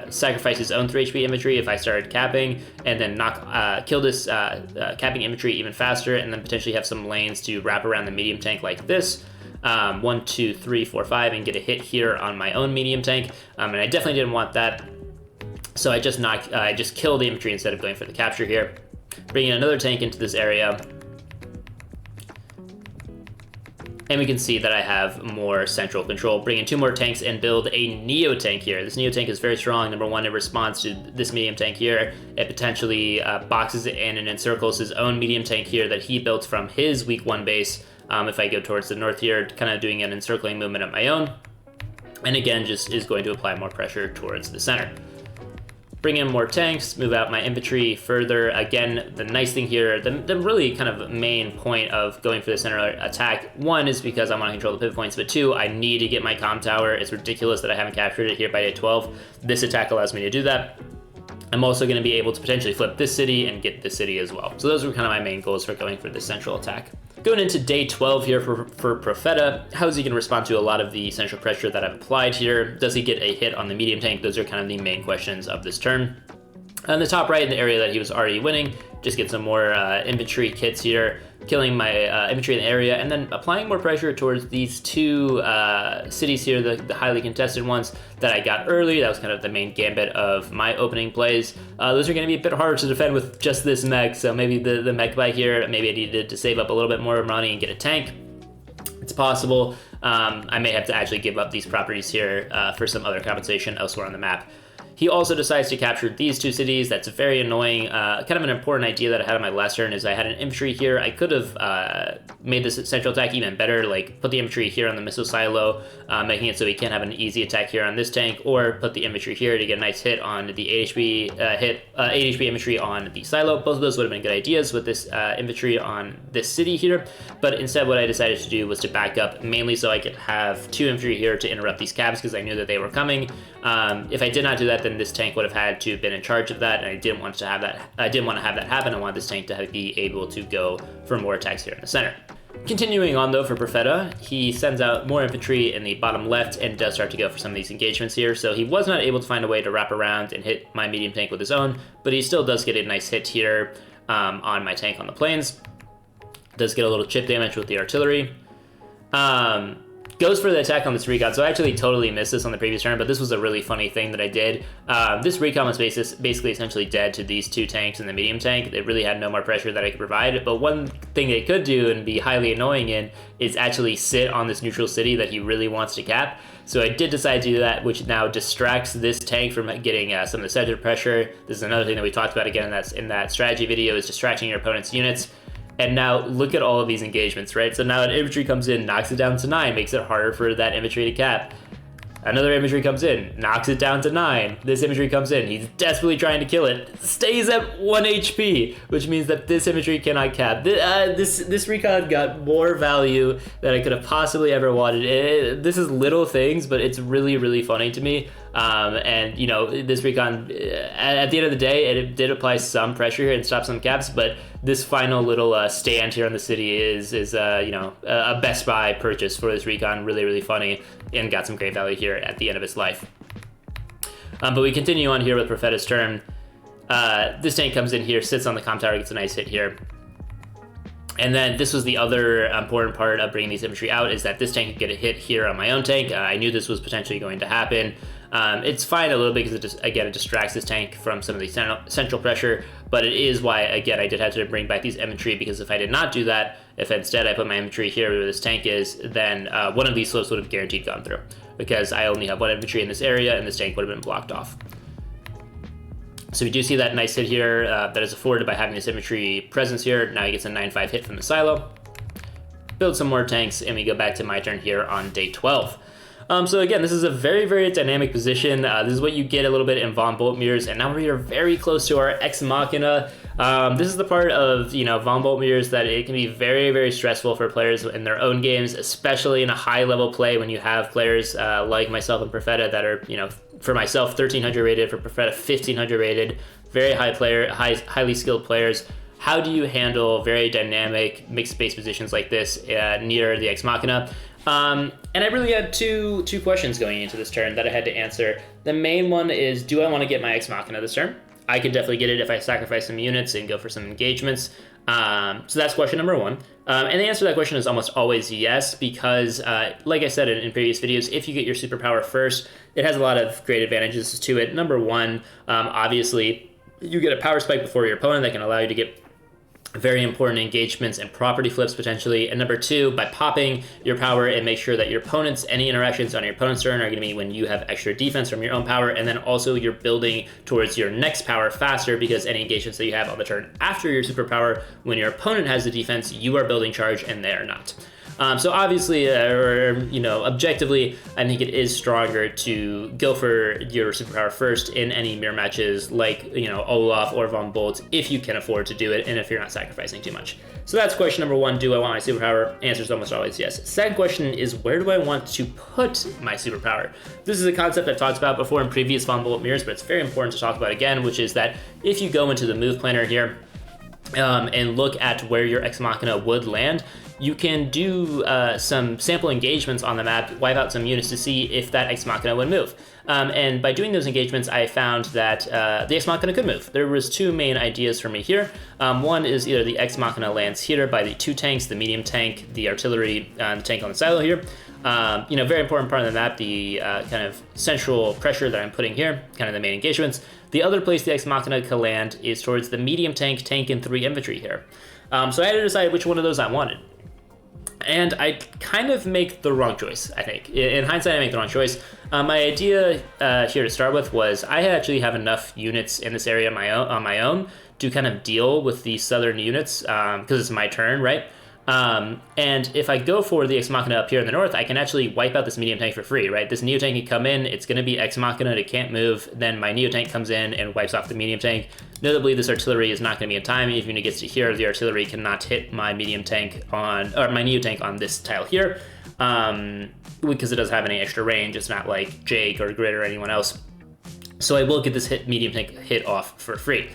sacrifice his own 3 HP infantry if I started capping, and then kill this capping infantry even faster, and then potentially have some lanes to wrap around the medium tank like this. 1, 2, 3, 4, 5, and get a hit here on my own medium tank. And I definitely didn't want that. So I just kill the infantry instead of going for the capture here. Bringing another tank into this area. And we can see that I have more central control. Bring in 2 more tanks and build a Neo tank here. This Neo tank is very strong. Number 1, it responds to this medium tank here. It potentially boxes it in and encircles his own medium tank here that he built from his week 1 base. If I go towards the north here, kind of doing an encircling movement of my own. And again, just is going to apply more pressure towards the center. Bring in more tanks, move out my infantry further. Again, the nice thing here, the really kind of main point of going for the center attack, 1 is because I want to control the pivot points, but 2, I need to get my ComTower. It's ridiculous that I haven't captured it here by day 12. This attack allows me to do that. I'm also going to be able to potentially flip this city and get this city as well. So those were kind of my main goals for going for this central attack. Going into day 12 here for Profeta, how is he going to respond to a lot of the central pressure that I've applied here? Does he get a hit on the medium tank? Those are kind of the main questions of this turn. On the top right, in the area that he was already winning, just get some more infantry kits here, killing my infantry in the area, and then applying more pressure towards these 2 cities here, the highly contested ones that I got early. That was kind of the main gambit of my opening plays. Those are going to be a bit harder to defend with just this mech, so maybe the mech buy here, maybe I needed to save up a little bit more money and get a tank. It's possible. I may have to actually give up these properties here for some other compensation elsewhere on the map. He also decides to capture these 2 cities. That's very annoying. Kind of an important idea that I had on my last turn is I had an infantry here. I could have made this central attack even better, like put the infantry here on the missile silo, making it so he can't have an easy attack here on this tank, or put the infantry here to get a nice hit on the 8 HP infantry on the silo. Both of those would have been good ideas with this infantry on this city here, but instead what I decided to do was to back up, mainly so I could have 2 infantry here to interrupt these cabs because I knew that they were coming. If I did not do that, then this tank would have had to have been in charge of that, and I didn't want to have that. I didn't want to have that happen. I wanted this tank to be able to go for more attacks here in the center. Continuing on though for Profeta, he sends out more infantry in the bottom left and does start to go for some of these engagements here. So he was not able to find a way to wrap around and hit my medium tank with his own, but he still does get a nice hit here on my tank on the plains. Does get a little chip damage with the artillery. Goes for the attack on this recon, so I actually totally missed this on the previous turn, but this was a really funny thing that I did. This recon was basically essentially dead to these 2 tanks and the medium tank. It really had no more pressure that I could provide, but one thing they could do and be highly annoying in is actually sit on this neutral city that he really wants to cap. So I did decide to do that, which now distracts this tank from getting some of the center pressure. This is another thing that we talked about again in that strategy video, is distracting your opponent's units. And now look at all of these engagements, right? So now an infantry comes in, knocks it down to 9, makes it harder for that infantry to cap. Another infantry comes in, knocks it down to 9. This infantry comes in, he's desperately trying to kill it, stays at 1 HP, which means that this infantry cannot cap. This recon got more value than I could have possibly ever wanted. This is little things, but it's really, really funny to me. And you know, this recon, at the end of the day, it did apply some pressure here and stop some caps, but this final little stand here on the city is you know, a Best Buy purchase for this recon. Really, really funny, and got some great value here at the end of its life. But we continue on here with Profeta's turn. This tank comes in here, sits on the ComTower, gets a nice hit here. And then this was the other important part of bringing these infantry out, is that this tank could get a hit here on my own tank. I knew this was potentially going to happen. It's fine a little bit because it distracts this tank from some of the central pressure, but it is why, again, I did have to bring back these infantry, because if I did not do that, if instead I put my infantry here where this tank is, then one of these slopes would have guaranteed gone through, because I only have 1 infantry in this area and this tank would have been blocked off. So we do see that nice hit here that is afforded by having this infantry presence here. Now he gets a 9-5 hit from the silo. Build some more tanks, and we go back to my turn here on day 12. So again, this is a very, very dynamic position. This is what you get a little bit in Von Boltmir's, and now we are very close to our Ex Machina. This is the part of, you know, Von Boltmir's that it can be very, very stressful for players in their own games, especially in a high-level play when you have players like myself and Profeta that are, you know, for myself 1300 rated, for Profeta 1500 rated, very highly skilled players. How do you handle very dynamic mixed space positions like this near the Ex Machina? And I really had two questions going into this turn that I had to answer. The main one is, do I want to get my Ex Machina this turn? I could definitely get it if I sacrifice some units and go for some engagements. So that's question number one. And the answer to that question is almost always yes, because like I said in previous videos, if you get your superpower first, it has a lot of great advantages to it. Number one, obviously, you get a power spike before your opponent that can allow you to get very important engagements and property flips potentially. And number two, by popping your power, it makes sure that your opponent's, any interactions on your opponent's turn are going to be when you have extra defense from your own power, and then also you're building towards your next power faster, because any engagements that you have on the turn after your superpower, when your opponent has the defense, you are building charge and they are not. So obviously, objectively, I think it is stronger to go for your superpower first in any mirror matches like, Olaf or Von Bolt, if you can afford to do it and if you're not sacrificing too much. So that's question number one. Do I want my superpower? Answer is almost always yes. Second question is, where do I want to put my superpower? This is a concept I've talked about before in previous Von Bolt mirrors, but it's very important to talk about again, which is that if you go into the move planner here, and look at where your Ex Machina would land, you can do some sample engagements on the map, wipe out some units to see if that Ex Machina would move. And by doing those engagements, I found that the Ex Machina could move. There was two main ideas for me here. One is either the Ex Machina lands here by the two tanks, the medium tank, the artillery, the tank on the silo here. Very important part of the map, the kind of central pressure that I'm putting here, kind of the main engagements. The other place the Ex Machina can land is towards the medium tank, and 3 infantry here. So I had to decide which one of those I wanted. And I kind of make the wrong choice, I think. In hindsight, I make the wrong choice. My idea here to start with was I actually have enough units in this area on my own to kind of deal with the southern units, because it's my turn, right? And if I go for the Ex Machina up here in the north, I can actually wipe out this medium tank for free, right? This Neo tank can come in, it's going to be Ex Machina, it can't move, then my Neo tank comes in and wipes off the medium tank. Notably, this artillery is not going to be in time. Even if it gets to here, the artillery cannot hit my medium tank or my Neo tank on this tile here, because it doesn't have any extra range. It's not like Jake or Grid or anyone else. So I will get this medium tank hit off for free.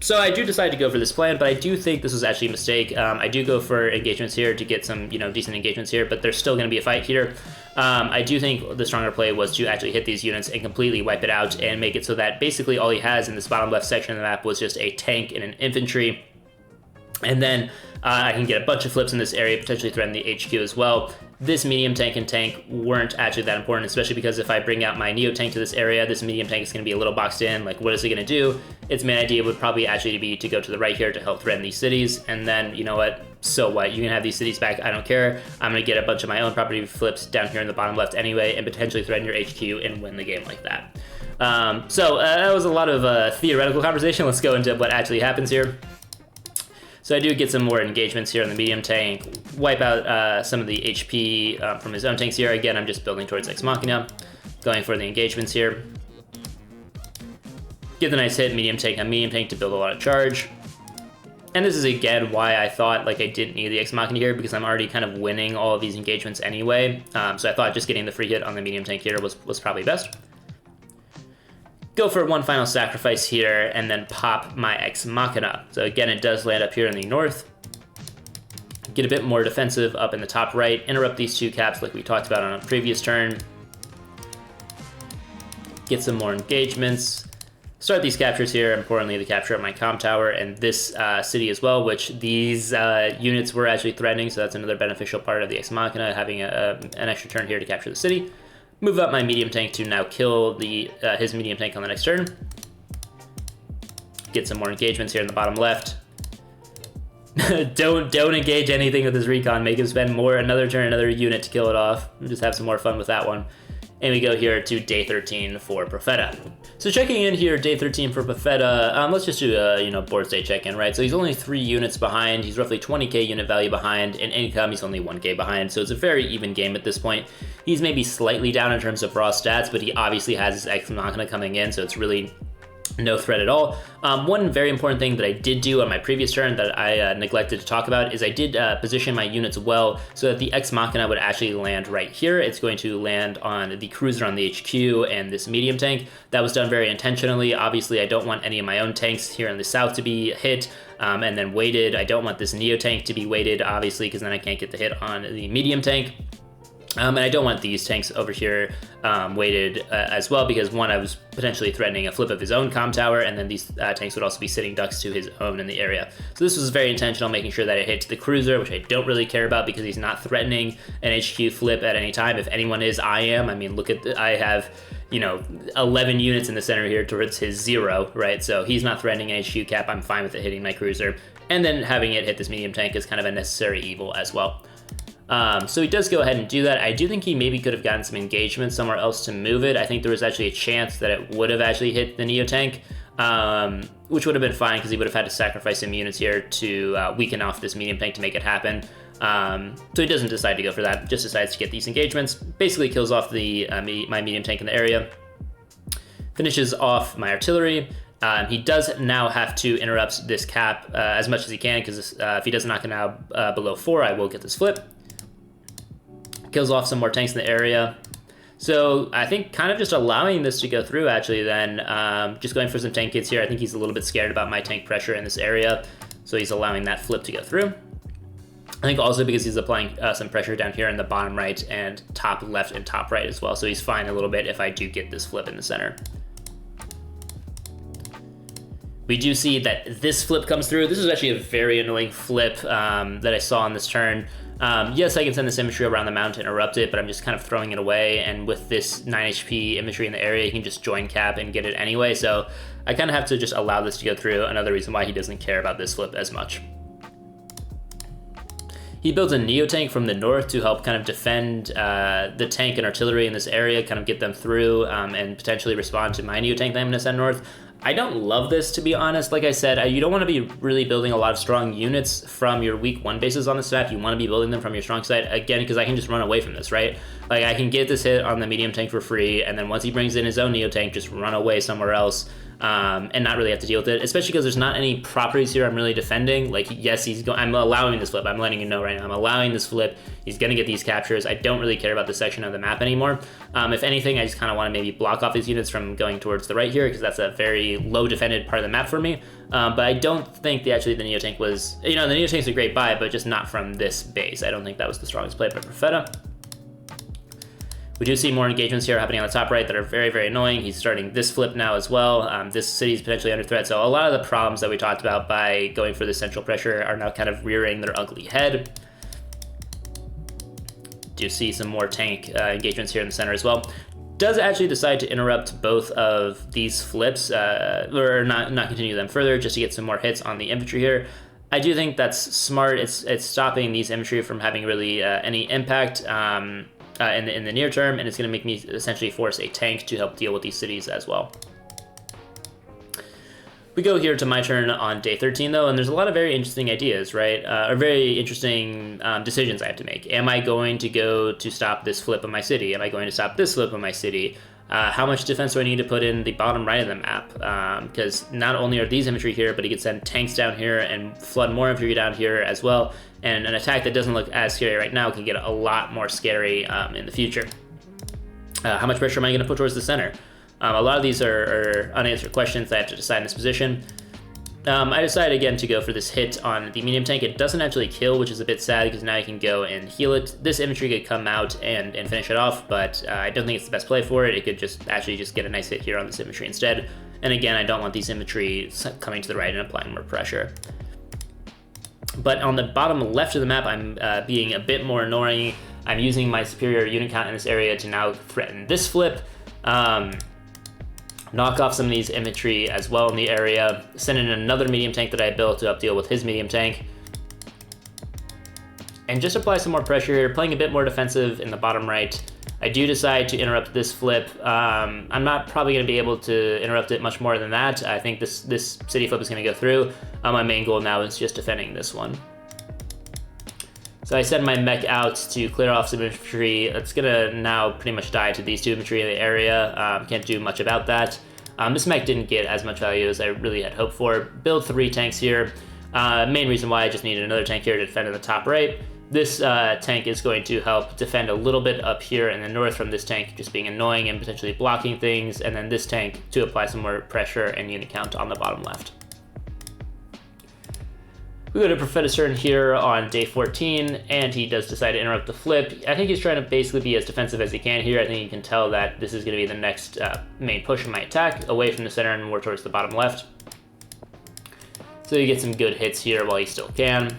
So I do decide to go for this plan, but I do think this was actually a mistake. I do go for engagements here to get some, decent engagements here, but there's still going to be a fight here. I do think the stronger play was to actually hit these units and completely wipe it out and make it so that basically all he has in this bottom left section of the map was just a tank and an infantry. And then I can get a bunch of flips in this area, potentially threaten the HQ as well. This medium tank and tank weren't actually that important, especially because if I bring out my Neo tank to this area, this medium tank is going to be a little boxed in. Like, what is it going to do? Its main idea would probably actually be to go to the right here to help threaten these cities. And then, you know what? So what? You can have these cities back. I don't care. I'm going to get a bunch of my own property flips down here in the bottom left anyway, and potentially threaten your HQ and win the game like that. So that was a lot of theoretical conversation. Let's go into what actually happens here. So I do get some more engagements here on the medium tank, wipe out some of the HP from his own tanks here. Again, I'm just building towards Ex Machina, going for the engagements here. Get the nice hit, medium tank on medium tank to build a lot of charge. And this is again why I thought like I didn't need the Ex Machina here, because I'm already kind of winning all of these engagements anyway. So I thought just getting the free hit on the medium tank here was probably best. Go for one final sacrifice here, and then pop my Ex Machina. So again, it does land up here in the north. Get a bit more defensive up in the top right, interrupt these two caps like we talked about on a previous turn. Get some more engagements. Start these captures here, importantly the capture of my ComTower and this city as well, which these units were actually threatening, so that's another beneficial part of the Ex Machina, having an extra turn here to capture the city. Move up my medium tank to now kill his medium tank on the next turn. Get some more engagements here in the bottom left. Don't engage anything with his recon. Make him spend another turn, another unit to kill it off. Just have some more fun with that one. And we go here to day 13 for Profeta. So checking in here, day 13 for Profeta, let's just do a board state check-in, right? So he's only 3 units behind. He's roughly 20k unit value behind. In income, he's only 1k behind. So it's a very even game at this point. He's maybe slightly down in terms of raw stats, but he obviously has his Ex Machina coming in, so it's really no threat at all. One very important thing that I did do on my previous turn that I neglected to talk about is I did position my units well so that the Ex Machina would actually land right here. It's going to land on the cruiser on the HQ and this medium tank. That was done very intentionally. Obviously, I don't want any of my own tanks here in the south to be hit and then weighted. I don't want this Neo tank to be weighted, obviously, because then I can't get the hit on the medium tank. And I don't want these tanks over here weighted as well, because one, I was potentially threatening a flip of his own ComTower, and then these tanks would also be sitting ducks to his own in the area. So this was very intentional, making sure that it hits the cruiser, which I don't really care about because he's not threatening an HQ flip at any time. If anyone is, I am. I mean, look at I have, you know, 11 units in the center here towards his 0, right? So he's not threatening an HQ cap. I'm fine with it hitting my cruiser. And then having it hit this medium tank is kind of a necessary evil as well. So he does go ahead and do that. I do think he maybe could have gotten some engagement somewhere else to move it. I think there was actually a chance that it would have actually hit the Neo tank, which would have been fine because he would have had to sacrifice some units here to weaken off this medium tank to make it happen. So he doesn't decide to go for that, just decides to get these engagements, basically kills off the my medium tank in the area, finishes off my artillery. He does now have to interrupt this cap as much as he can, because if he doesn't knock it out below 4, I will get this flip. Kills off some more tanks in the area. So I think kind of just allowing this to go through, actually, then just going for some tank hits here. I think he's a little bit scared about my tank pressure in this area, so he's allowing that flip to go through. I think also because he's applying some pressure down here in the bottom right and top left and top right as well, so he's fine a little bit if I do get this flip in the center. We do see that this flip comes through. This is actually a very annoying flip that I saw on this turn. Yes, I can send this infantry around the mountain to interrupt it, but I'm just kind of throwing it away, and with this 9 HP infantry in the area, he can just join cap and get it anyway, so I kind of have to just allow this to go through. Another reason why he doesn't care about this flip as much. He builds a Neo tank from the north to help kind of defend the tank and artillery in this area, kind of get them through and potentially respond to my Neo tank that I'm going to send north. I don't love this, to be honest. Like I said, you don't want to be really building a lot of strong units from your weak 1 bases on this map. You want to be building them from your strong side, again, because I can just run away from this, right? Like, I can get this hit on the medium tank for free, and then once he brings in his own Neo tank, just run away somewhere else. And not really have to deal with it, especially because there's not any properties here I'm really defending. Like, yes, I'm allowing this flip. I'm letting you know right now. I'm allowing this flip. He's going to get these captures. I don't really care about this section of the map anymore. If anything, I just kind of want to maybe block off these units from going towards the right here, because that's a very low defended part of the map for me. But I don't think the Neo tank was, you know, the Neo tank's a great buy, but just not from this base. I don't think that was the strongest play by Profeta. We do see more engagements here happening on the top right that are very, very annoying. He's starting this flip now as well. This city is potentially under threat. So a lot of the problems that we talked about by going for the central pressure are now kind of rearing their ugly head. Do see some more tank engagements here in the center as well. Does actually decide to interrupt both of these flips, or not continue them further, just to get some more hits on the infantry here. I do think that's smart. It's stopping these infantry from having really any impact in the near term, and it's going to make me essentially force a tank to help deal with these cities as well. We go here to my turn on day 13, though, and there's a lot of very interesting ideas, right? Or very interesting decisions I have to make. Am I going to go to stop this flip of my city? Am I going to stop this flip of my city? How much defense do I need to put in the bottom right of the map? Because not only are these infantry here, but he can send tanks down here and flood more infantry down here as well. And an attack that doesn't look as scary right now can get a lot more scary in the future. How much pressure am I going to put towards the center? A lot of these are unanswered questions that I have to decide in this position. I decided again to go for this hit on the medium tank. It doesn't actually kill, which is a bit sad because now I can go and heal it. This infantry could come out and finish it off, but I don't think it's the best play for it. It could just get a nice hit here on this infantry instead. And again, I don't want these infantry coming to the right and applying more pressure. But on the bottom left of the map, I'm being a bit more annoying. I'm using my superior unit count in this area to now threaten this flip. Knock off some of these infantry as well in the area, send in another medium tank that I built to help deal with his medium tank, and just apply some more pressure here, playing a bit more defensive in the bottom right. I do decide to interrupt this flip. I'm not probably going to be able to interrupt it much more than that. I think this city flip is going to go through. My main goal now is just defending this one. So I send my mech out to clear off some infantry. It's gonna now pretty much die to these two infantry in the area. Can't do much about that. This mech didn't get as much value as I really had hoped for. Build 3 tanks here. Main reason why I just needed another tank here to defend in the top right. This tank is going to help defend a little bit up here in the north from this tank just being annoying and potentially blocking things, and then this tank to apply some more pressure and unit count on the bottom left. We go to Profeta's turn here on day 14, and he does decide to interrupt the flip. I think he's trying to basically be as defensive as he can here. I think you can tell that this is going to be the next main push of my attack, away from the center and more towards the bottom left. So you get some good hits here while he still can.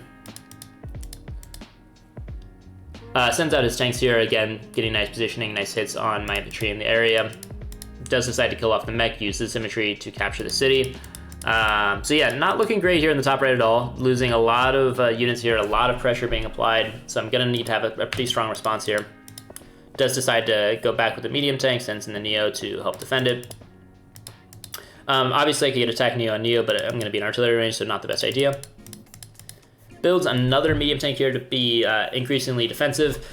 Sends out his tanks here, again, getting nice positioning, nice hits on my infantry in the area. Does decide to kill off the mech, use this infantry to capture the city. So yeah, not looking great here in the top right at all. Losing a lot of units here, a lot of pressure being applied. So I'm gonna need to have a pretty strong response here. Does decide to go back with the medium tank, sends in the Neo to help defend it. Obviously I could attack Neo on Neo, but I'm gonna be in artillery range, so not the best idea. Builds another medium tank here to be increasingly defensive.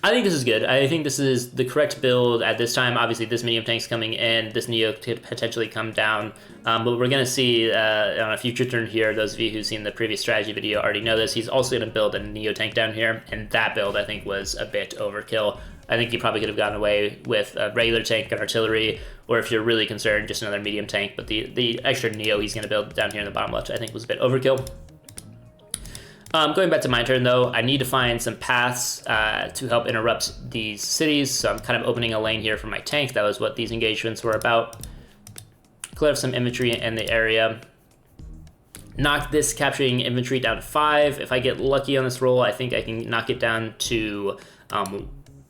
I think this is good. I think this is the correct build at this time. Obviously, this medium tank's coming in. This Neo could potentially come down. But we're going to see on a future turn here, those of you who've seen the previous strategy video already know this, he's also going to build a Neo tank down here. And that build, I think, was a bit overkill. I think you probably could have gotten away with a regular tank and artillery, or if you're really concerned, just another medium tank. But the extra Neo he's going to build down here in the bottom left, I think, was a bit overkill. Going back to my turn, though, I need to find some paths to help interrupt these cities, so I'm kind of opening a lane here for my tank. That was what these engagements were about. Clear some infantry in the area. Knock this capturing infantry down to 5. If I get lucky on this roll, I think I can knock it down to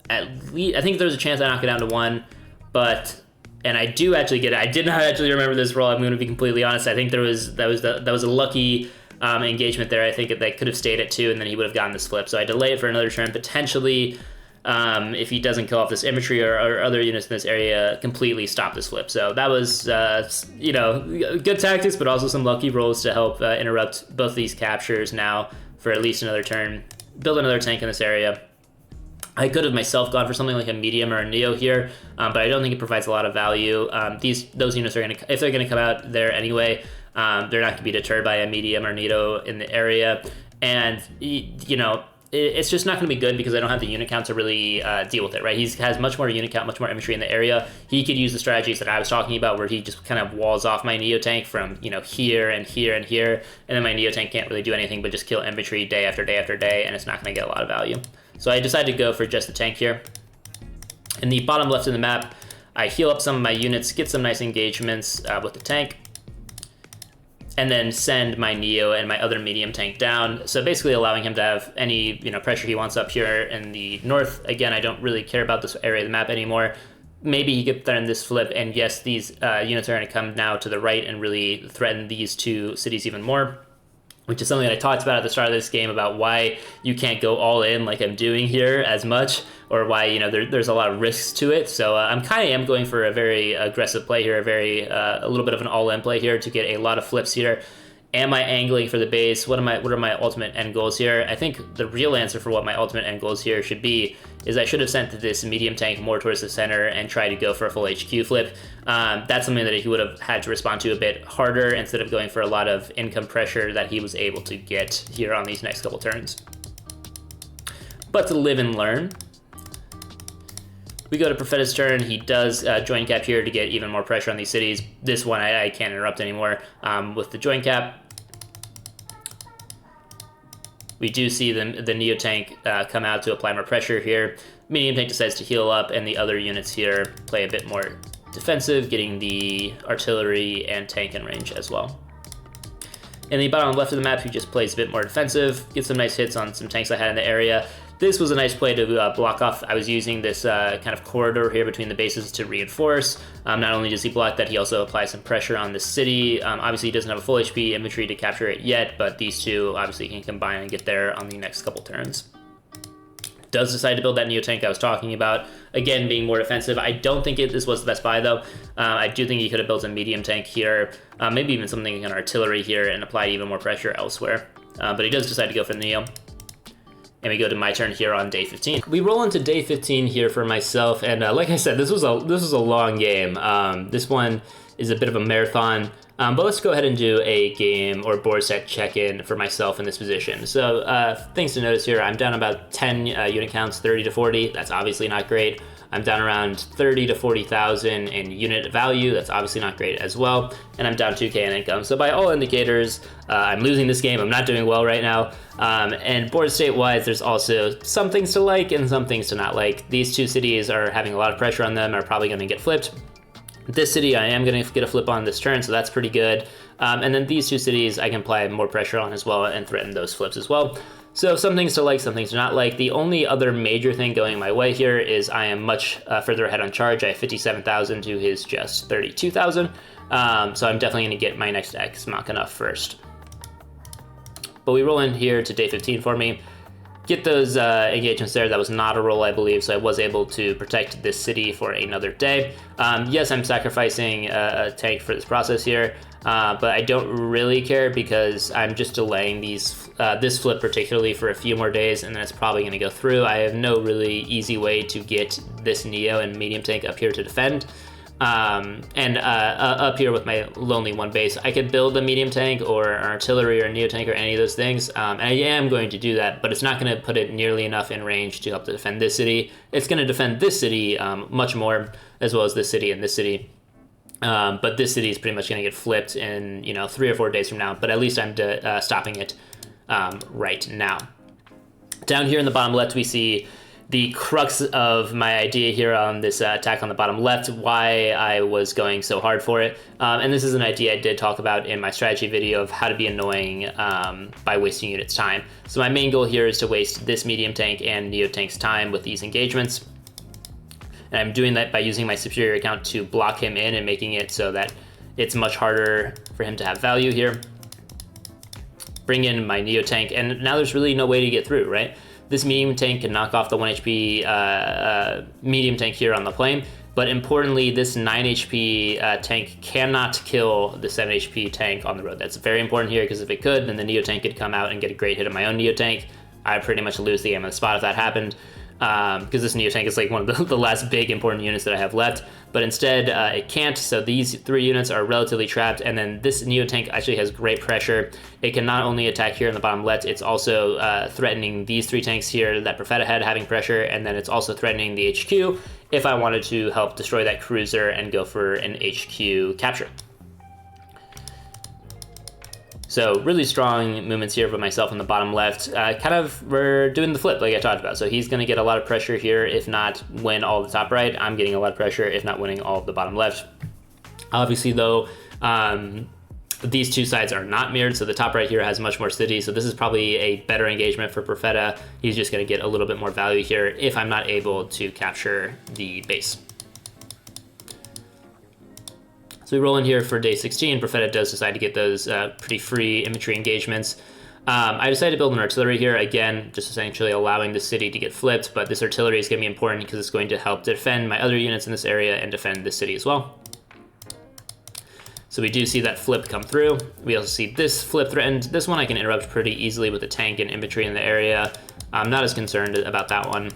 at least, I think there's a chance I knock it down to 1, but, and I do actually get it. I did not actually remember this roll, I'm going to be completely honest. I think that was a lucky engagement there. I think that could have stayed at 2, and then he would have gotten this flip. So I delay it for another turn. Potentially, if he doesn't kill off this infantry or other units in this area, completely stop this flip. So that was, you know, good tactics, but also some lucky rolls to help interrupt both these captures now for at least another turn. Build another tank in this area. I could have myself gone for something like a medium or a Neo here, but I don't think it provides a lot of value. Those units are if they're gonna come out there anyway, they're not gonna be deterred by a medium or Neo in the area, and you know, it's just not gonna be good because I don't have the unit count to really deal with it, right? He has much more unit count, much more infantry in the area. He could use the strategies that I was talking about, where he just kind of walls off my Neo tank from, you know, here and here and here, and then my Neo tank can't really do anything but just kill infantry day after day after day, and it's not gonna get a lot of value. So I decided to go for just the tank here. In the bottom left of the map, I heal up some of my units, get some nice engagements with the tank, and then send my Neo and my other medium tank down. So basically allowing him to have any, you know, pressure he wants up here in the north. Again, I don't really care about this area of the map anymore. Maybe he could threaten this flip, and yes, these units are going to come now to the right and really threaten these two cities even more, which is something that I talked about at the start of this game, about why you can't go all in like I'm doing here as much, or why, you know, there's a lot of risks to it. So I'm kind of going for a very aggressive play here, a little bit of an all-in play here to get a lot of flips here. Am I angling for the base? What are my ultimate end goals here? I think the real answer for what my ultimate end goals here should be is I should have sent this medium tank more towards the center and tried to go for a full HQ flip. That's something that he would have had to respond to a bit harder, instead of going for a lot of income pressure that he was able to get here on these next couple turns. But to live and learn. We go to Profeta's turn. He does join cap here to get even more pressure on these cities. This one I can't interrupt anymore with the join cap. We do see the Neo tank come out to apply more pressure here. Medium tank decides to heal up, and the other units here play a bit more defensive, getting the artillery and tank in range as well. In the bottom left of the map, he just plays a bit more defensive, gets some nice hits on some tanks I had in the area. This was a nice play to block off. I was using this kind of corridor here between the bases to reinforce. Not only does he block that, he also applies some pressure on the city. Obviously, he doesn't have a full HP infantry to capture it yet, but these two obviously can combine and get there on the next couple turns. Does decide to build that Neo tank I was talking about. Again, being more defensive. I don't think this was the best buy, though. I do think he could have built a medium tank here, maybe even something in artillery here, and applied even more pressure elsewhere. But he does decide to go for the Neo. And we go to my turn here on day 15. We roll into day 15 here for myself, and like I said, this was a long game. This one is a bit of a marathon, but let's go ahead and do a game or board set check-in for myself in this position. So things to notice here: I'm down about 10 unit counts, 30 to 40. That's obviously not great. I'm down around 30 to 40,000 in unit value. That's obviously not great as well. And I'm down 2K in income. So by all indicators, I'm losing this game. I'm not doing well right now. And board state wise, there's also some things to like and some things to not like. These two cities are having a lot of pressure on them, are probably going to get flipped. This city I am going to get a flip on this turn, so that's pretty good. And then these two cities I can apply more pressure on as well and threaten those flips as well. So some things to like, some things to not like. The only other major thing going my way here is I am much further ahead on charge. I have 57,000 to his just 32,000. So I'm definitely going to get my next Ex Machina first. But we roll in here to day 15 for me. Get those engagements there. That was not a roll, I believe, so I was able to protect this city for another day. Yes, I'm sacrificing a tank for this process here, but I don't really care because I'm just delaying this flip particularly for a few more days, and then it's probably going to go through. I have no really easy way to get this Neo and medium tank up here to defend. Up here with my lonely one base, I could build a medium tank or an artillery or a neo tank or any of those things. And I am going to do that, but it's not going to put it nearly enough in range to help to defend this city. It's going to defend this city much more, as well as this city and this city. But this city is pretty much going to get flipped in 3 or 4 days from now. But at least I'm stopping it right now. Down here in the bottom left, we see the crux of my idea here on this attack on the bottom left, why I was going so hard for it. And this is an idea I did talk about in my strategy video of how to be annoying by wasting units' time. So my main goal here is to waste this medium tank and neo tank's time with these engagements. And I'm doing that by using my superior account to block him in and making it so that it's much harder for him to have value here. Bring in my neo tank, and now there's really no way to get through, right? This medium tank can knock off the 1 HP medium tank here on the plane, but importantly, this 9 HP tank cannot kill the 7 HP tank on the road. That's very important here, because if it could, then the Neo tank could come out and get a great hit on my own Neo tank. I'd pretty much lose the game on the spot if that happened, because this Neo tank is like one of the last big important units that I have left. But instead, it can't, so these 3 units are relatively trapped, and then this Neo tank actually has great pressure. It can not only attack here in the bottom left, it's also threatening these 3 tanks here that Profeta had having pressure, and then it's also threatening the HQ if I wanted to help destroy that cruiser and go for an HQ capture. So really strong movements here for myself on the bottom left. Kind of, we're doing the flip like I talked about. So he's going to get a lot of pressure here, if not win all the top right. I'm getting a lot of pressure, if not winning all of the bottom left. Obviously, though, these two sides are not mirrored, so the top right here has much more cities. So this is probably a better engagement for Profeta. He's just going to get a little bit more value here if I'm not able to capture the base. So we roll in here for day 16. Profeta does decide to get those pretty free infantry engagements. I decided to build an artillery here, again, just essentially allowing the city to get flipped, but this artillery is going to be important because it's going to help defend my other units in this area and defend this city as well. So we do see that flip come through. We also see this flip threatened. This one I can interrupt pretty easily with the tank and infantry in the area. I'm not as concerned about that one.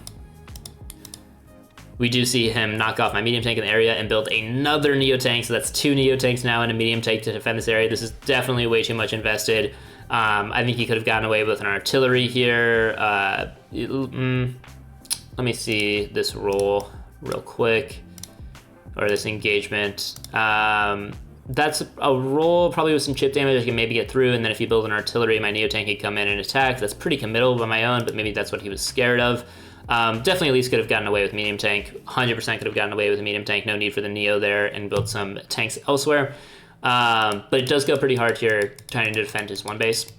We do see him knock off my medium tank in the area and build another Neo tank, so that's 2 Neo tanks now and a medium tank to defend this area. This is definitely way too much invested. I think he could have gotten away with an artillery here. Let me see this roll real quick, or this engagement. That's a roll probably with some chip damage I can maybe get through, and then if you build an artillery, my Neo tank could come in and attack. That's pretty committal by my own, but maybe that's what he was scared of. Definitely at least could have gotten away with medium tank. 100% could have gotten away with a medium tank. No need for the Neo there, and build some tanks elsewhere. But it does go pretty hard here, trying to defend his one base.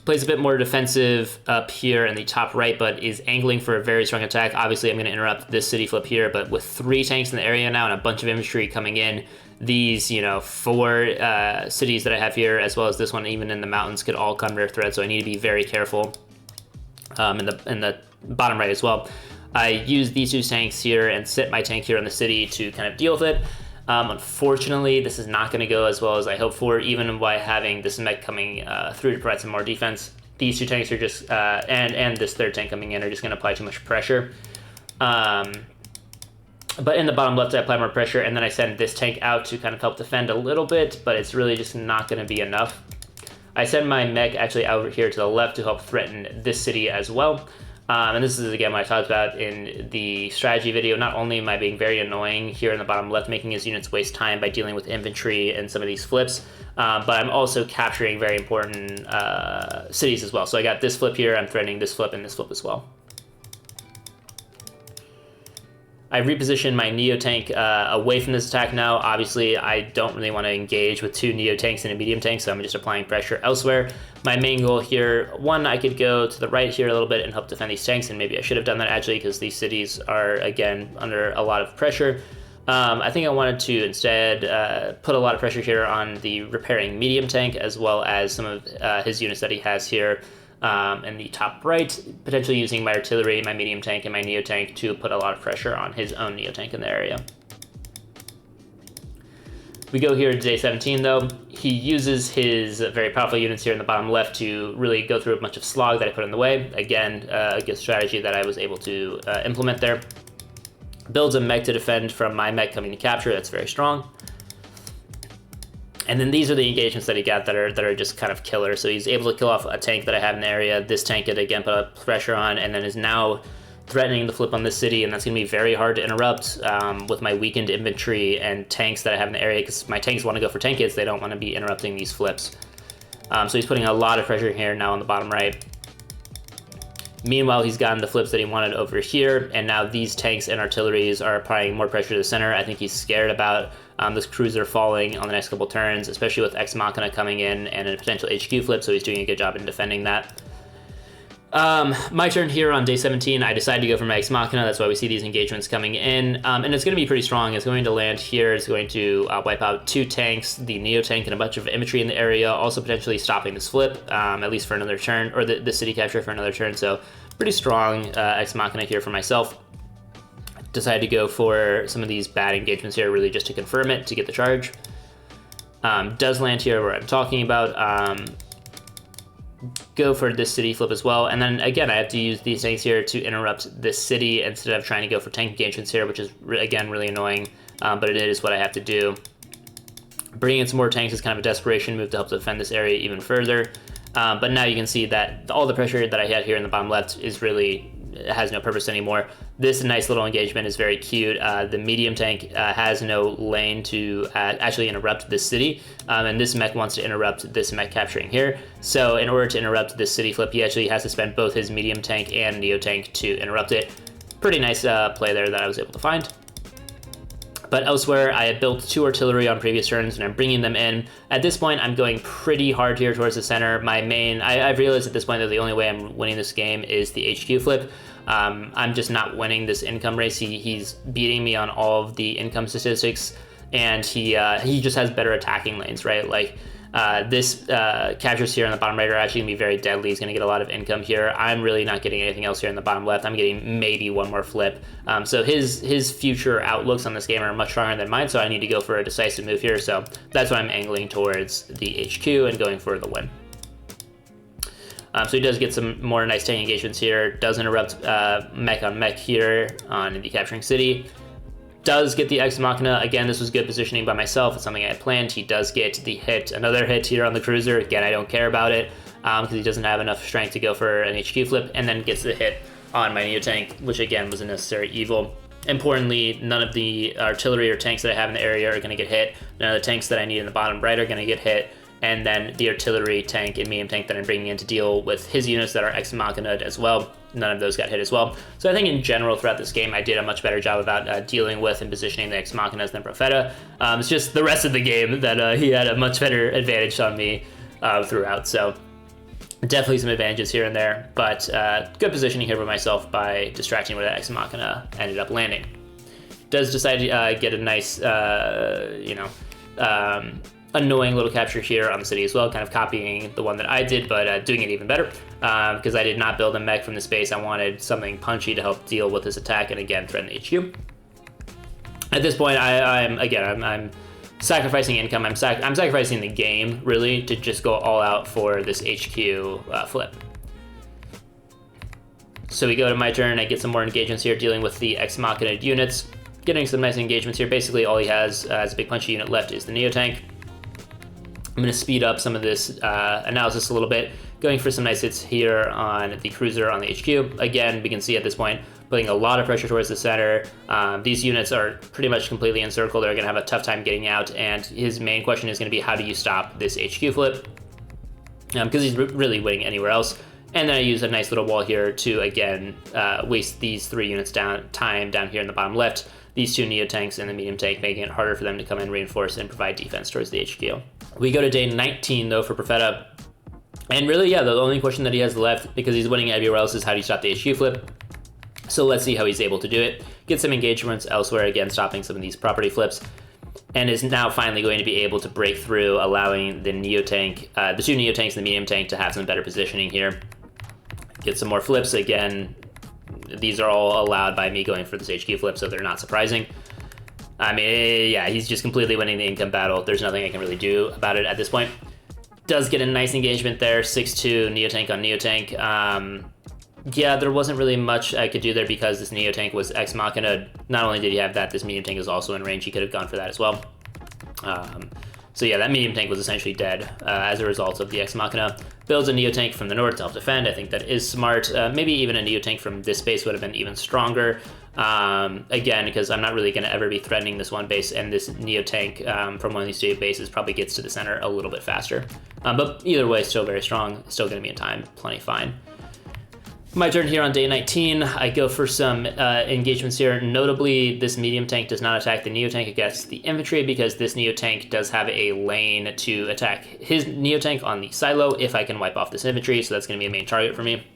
Plays a bit more defensive up here in the top right, but is angling for a very strong attack. Obviously, I'm going to interrupt this city flip here, but with 3 tanks in the area now and a bunch of infantry coming in, these 4 cities that I have here, as well as this one, even in the mountains, could all come to threat. So I need to be very careful. In the bottom right as well. I use these 2 tanks here and sit my tank here in the city to kind of deal with it. Unfortunately, this is not going to go as well as I hoped for, even by having this mech coming through to provide some more defense. These 2 tanks are just, and this 3rd tank coming in are just going to apply too much pressure. But in the bottom left, I apply more pressure, and then I send this tank out to kind of help defend a little bit, but it's really just not going to be enough. I send my mech actually out here to the left to help threaten this city as well. And this is, again, what I talked about in the strategy video. Not only am I being very annoying here in the bottom left, making his units waste time by dealing with infantry and some of these flips, but I'm also capturing very important cities as well. So I got this flip here, I'm threatening this flip and this flip as well. I repositioned my Neo tank away from this attack now. Obviously, I don't really want to engage with 2 Neo tanks and a medium tank, so I'm just applying pressure elsewhere. My main goal here, one, I could go to the right here a little bit and help defend these tanks, and maybe I should have done that actually because these cities are, again, under a lot of pressure. I think I wanted to instead put a lot of pressure here on the repairing medium tank as well as some of his units that he has here. In the top right, potentially using my artillery, my medium tank, and my Neo tank to put a lot of pressure on his own Neo tank in the area. We go here to day 17 though. He uses his very powerful units here in the bottom left to really go through a bunch of slog that I put in the way. Again, a good strategy that I was able to implement there. Builds a mech to defend from my mech coming to capture. That's very strong. And then these are the engagements that he got that are just kind of killer. So he's able to kill off a tank that I have in the area. This tank could again put up pressure on, and then is now threatening the flip on this city, and that's going to be very hard to interrupt with my weakened infantry and tanks that I have in the area, because my tanks want to go for tank hits. They don't want to be interrupting these flips. So he's putting a lot of pressure here now on the bottom right. Meanwhile, he's gotten the flips that he wanted over here, and now these tanks and artilleries are applying more pressure to the center. I think he's scared about this cruiser falling on the next couple turns, especially with Ex Machina coming in and a potential HQ flip, so he's doing a good job in defending that. My turn here on day 17, I decided to go for my Ex Machina. That's why we see these engagements coming in, and it's going to be pretty strong. It's going to land here. It's going to wipe out 2 tanks, the Neo tank, and a bunch of infantry in the area, also potentially stopping this flip, at least for another turn, or the city capture for another turn. So pretty strong Ex Machina here for myself. Decided to go for some of these bad engagements here, really just to confirm it, to get the charge. Does land here where I'm talking about. Go for this city flip as well, and then again I have to use these tanks here to interrupt this city instead of trying to go for tank engagements here, which is again really annoying, but it is what I have to do. Bringing in some more tanks is kind of a desperation move to help defend this area even further, but now you can see that all the pressure that I had here in the bottom left is really has no purpose anymore. This nice little engagement is very cute. The medium tank has no lane to actually interrupt this city, and this mech wants to interrupt this mech capturing here. So in order to interrupt this city flip, he actually has to spend both his medium tank and Neo tank to interrupt it. Pretty nice play there that I was able to find. But elsewhere, I had built 2 artillery on previous turns, and I'm bringing them in. At this point, I'm going pretty hard here towards the center. My main, I've realized at this point that the only way I'm winning this game is the HQ flip. I'm just not winning this income race. He's beating me on all of the income statistics, and he just has better attacking lanes, right? Like this captures here on the bottom right are actually gonna be very deadly. He's gonna get a lot of income here. I'm really not getting anything else here in the bottom left. I'm getting maybe one more flip. So his future outlooks on this game are much stronger than mine, so I need to go for a decisive move here. So that's why I'm angling towards the HQ and going for the win. So he does get some more nice tank engagements here, does interrupt mech on mech here on the capturing city. Does get the Ex Machina. Again, this was good positioning by myself. It's something I had planned. He does get the hit, another hit here on the cruiser. Again, I don't care about it because he doesn't have enough strength to go for an HQ flip, and then gets the hit on my Neo tank, which again was a necessary evil. Importantly, none of the artillery or tanks that I have in the area are going to get hit. None of the tanks that I need in the bottom right are going to get hit. And then the artillery tank and medium tank that I'm bringing in to deal with his units that are Ex Machina'd as well, none of those got hit as well. So I think in general throughout this game, I did a much better job about dealing with and positioning the Ex Machinas than Profeta. It's just the rest of the game that he had a much better advantage on me throughout. So definitely some advantages here and there, but good positioning here for myself by distracting where that Ex Machina ended up landing. Does decide to get a nice, annoying little capture here on the city as well, kind of copying the one that I did, but doing it even better because I did not build a mech from the space. I wanted something punchy to help deal with this attack and again threaten the HQ. At this point, I'm sacrificing income. I'm sacrificing the game really to just go all out for this HQ flip. So we go to my turn. I get some more engagements here dealing with the Ex Machina units, getting some nice engagements here. Basically, all he has as a big punchy unit left is the Neo tank. I'm going to speed up some of this analysis a little bit. going for some nice hits here on the cruiser on the HQ. Again, we can see at this point, putting a lot of pressure towards the center. These units are pretty much completely encircled. They're going to have a tough time getting out, and his main question is going to be, how do you stop this HQ flip? Because he's really winning anywhere else. And then I use a nice little wall here to, again, waste these 3 units down here in the bottom left. These 2 Neo tanks and the medium tank, making it harder for them to come in, reinforce, and provide defense towards the HQ. We go to day 19, though, for Profeta. And really, yeah, the only question that he has left, because he's winning everywhere else, is how do you stop the HQ flip? So let's see how he's able to do it. Get some engagements elsewhere, again, stopping some of these property flips. And is now finally going to be able to break through, allowing the Neo tank, the 2 Neo tanks and the medium tank to have some better positioning here. Get some more flips. Again, these are all allowed by me going for this HQ flip, so they're not surprising. I mean, yeah, he's just completely winning the income battle. There's nothing I can really do about it at this point. Does get a nice engagement there, 6-2 Neo tank on Neo tank. Yeah, there wasn't really much I could do there because this Neo tank was Ex Machina. Not only did he have that, this medium tank is also in range. He could have gone for that as well. So yeah, that medium tank was essentially dead as a result of the Ex Machina. Builds a Neo tank from the north to help defend. I think that is smart. Maybe even a Neo tank from this base would have been even stronger. Again, because I'm not really going to ever be threatening this one base, and this Neo tank from one of these 2 bases probably gets to the center a little bit faster. But either way, still very strong. Still going to be in time. Plenty fine. My turn here on day 19. I go for some engagements here. Notably, this medium tank does not attack the Neo tank against the infantry, because this Neo tank does have a lane to attack his Neo tank on the silo if I can wipe off this infantry, so that's going to be a main target for me.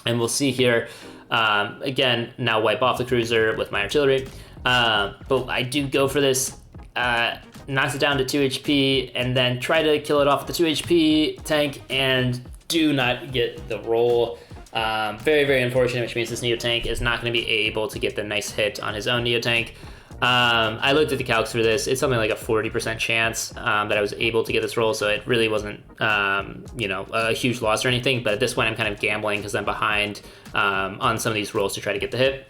And we'll see here, again, now wipe off the cruiser with my artillery. But I do go for this, knocks it down to 2 HP, and then try to kill it off with the 2 HP tank, and do not get the roll. Very, very unfortunate, which means this Neo tank is not going to be able to get the nice hit on his own Neo tank. I looked at the calcs for this. It's something like a 40% chance that I was able to get this roll, so it really wasn't, you know, a huge loss or anything. But at this point, I'm kind of gambling because I'm behind on some of these rolls to try to get the hit.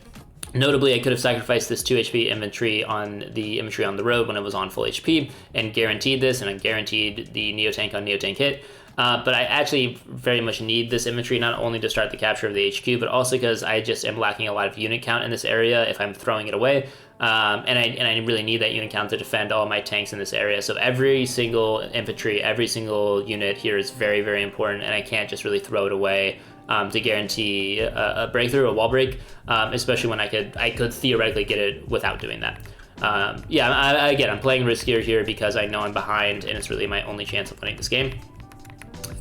Notably, I could have sacrificed this 2 HP infantry on the road when it was on full HP and guaranteed this, and I guaranteed the Neo tank on Neo tank hit. But I actually very much need this infantry, not only to start the capture of the HQ, but also because I just am lacking a lot of unit count in this area if I'm throwing it away. And I really need that unit count to defend all my tanks in this area. So every single infantry, every single unit here is very, very important, and I can't just really throw it away to guarantee a breakthrough, a wall break, especially when I could theoretically get it without doing that. Yeah, again, I'm playing riskier here because I know I'm behind, and it's really my only chance of winning this game.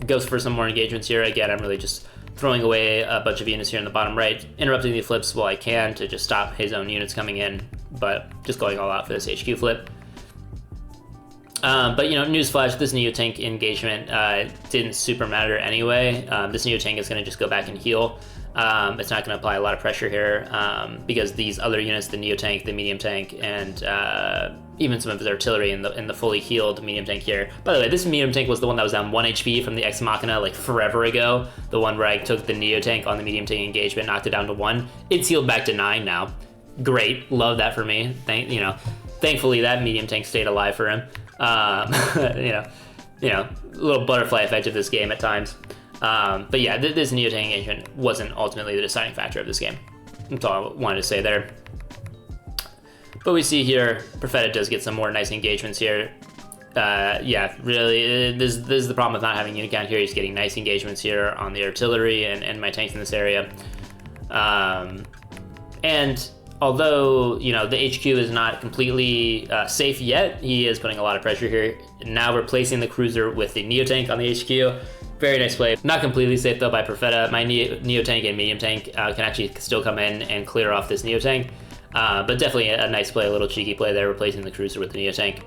Goes for some more engagements here. Again, I'm really just throwing away a bunch of units here in the bottom right, interrupting the flips while I can to just stop his own units coming in, but just going all out for this HQ flip. But, you know, newsflash, this Neo tank engagement didn't super matter anyway. This Neo tank is going to just go back and heal. It's not going to apply a lot of pressure here because these other units, the Neo tank, the medium tank, and even some of his artillery in the fully healed medium tank here. By the way, this medium tank was the one that was down 1 HP from the Ex Machina like forever ago. The one where I took the Neo tank on the medium tank engagement, knocked it down to 1. It's healed back to 9 now. Great, love that for me. Thankfully that medium tank stayed alive for him. You know, a little butterfly effect of this game at times. But yeah, this Neo tank engagement wasn't ultimately the deciding factor of this game. That's all I wanted to say there. But we see here, Profeta does get some more nice engagements here. Yeah, really, this is the problem with not having unit count here. He's getting nice engagements here on the artillery and my tanks in this area. And although, you know, the HQ is not completely safe yet, he is putting a lot of pressure here. Now replacing the cruiser with the Neo tank on the HQ. Very nice play. Not completely safe though by Profeta. My Neo tank and medium tank can actually still come in and clear off this Neo tank. But definitely a nice play, a little cheeky play there, replacing the cruiser with the Neo tank.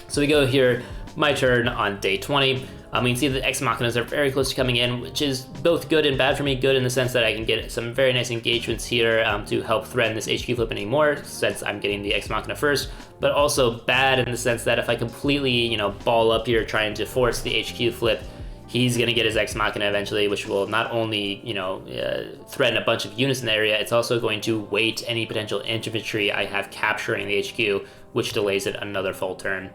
So we go here, my turn on day 20. We can see the Ex Machinas are very close to coming in, which is both good and bad for me. Good in the sense that I can get some very nice engagements here to help threaten this HQ flip anymore, since I'm getting the Ex Machina first. But also bad in the sense that if I completely, you know, ball up here trying to force the HQ flip, he's going to get his Ex Machina eventually, which will not only, you know, threaten a bunch of units in the area, it's also going to weight any potential infantry I have capturing the HQ, which delays it another full turn.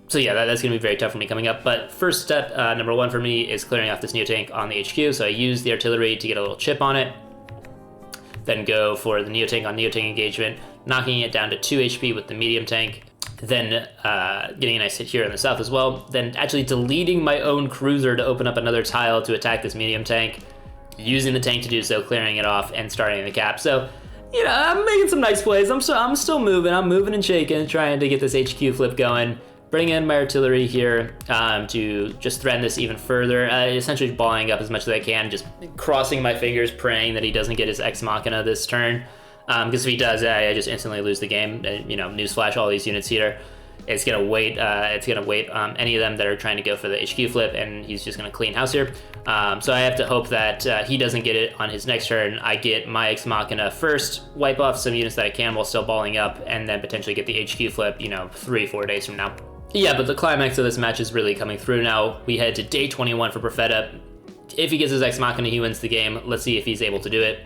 So yeah, that's going to be very tough for me coming up. But first step, number one for me, is clearing off this Neotank on the HQ. So I use the artillery to get a little chip on it. Then go for the Neotank on Neotank engagement, knocking it down to 2 HP with the medium tank. Then getting a nice hit here in the south as well. Then actually deleting my own cruiser to open up another tile to attack this medium tank. Using the tank to do so, clearing it off, and starting the cap. So, you know, I'm making some nice plays. I'm still moving. I'm moving and shaking, trying to get this HQ flip going. Bring in my artillery here to just threaten this even further. Essentially balling up as much as I can, just crossing my fingers, praying that he doesn't get his Ex Machina this turn. Because if he does, I just instantly lose the game. You know, newsflash, all these units here. It's gonna wait. Any of them that are trying to go for the HQ flip, and he's just gonna clean house here. So I have to hope that he doesn't get it on his next turn. I get my Ex Machina first, wipe off some units that I can while still balling up, and then potentially get the HQ flip. You know, 3-4 days from now. Yeah, but the climax of this match is really coming through now. We head to day 21 for Profeta. If he gets his Ex Machina, he wins the game. Let's see if he's able to do it.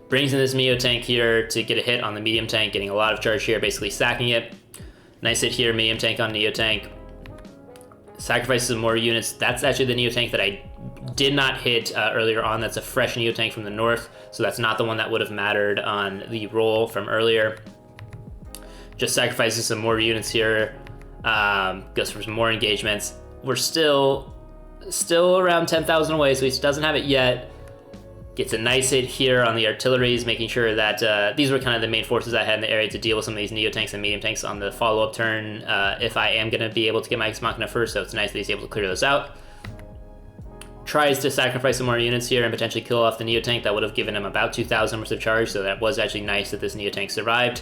Brings in this Mio tank here to get a hit on the medium tank, getting a lot of charge here, basically sacking it. Nice hit here, medium tank on Neo tank. Sacrifices some more units. That's actually the Neo tank that I did not hit earlier on. That's a fresh Neo tank from the north, so that's not the one that would have mattered on the roll from earlier. Just sacrifices some more units here. Goes for some more engagements. We're still around 10,000 away, so he doesn't have it yet. Gets a nice hit here on the artilleries, making sure that these were kind of the main forces I had in the area to deal with some of these Neo tanks and medium tanks on the follow-up turn if I am going to be able to get my Ex Machina first, so it's nice that he's able to clear those out. Tries to sacrifice some more units here and potentially kill off the Neo tank. That would have given him about 2,000 worth of charge, so that was actually nice that this Neo tank survived.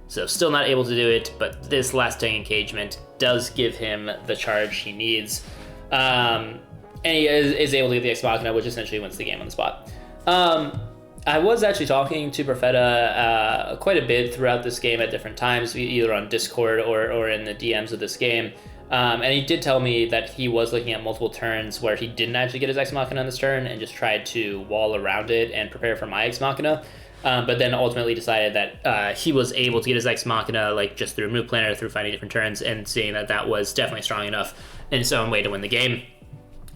So still not able to do it, but this last tank engagement does give him the charge he needs. And he is able to get the Ex Machina, which essentially wins the game on the spot. I was actually talking to Profeta quite a bit throughout this game at different times, either on Discord or in the DMs of this game. And he did tell me that he was looking at multiple turns where he didn't actually get his Ex Machina on this turn and just tried to wall around it and prepare for my Ex Machina. But then ultimately decided that he was able to get his Ex Machina like just through move planner, through finding different turns, and seeing that that was definitely strong enough in its own way to win the game.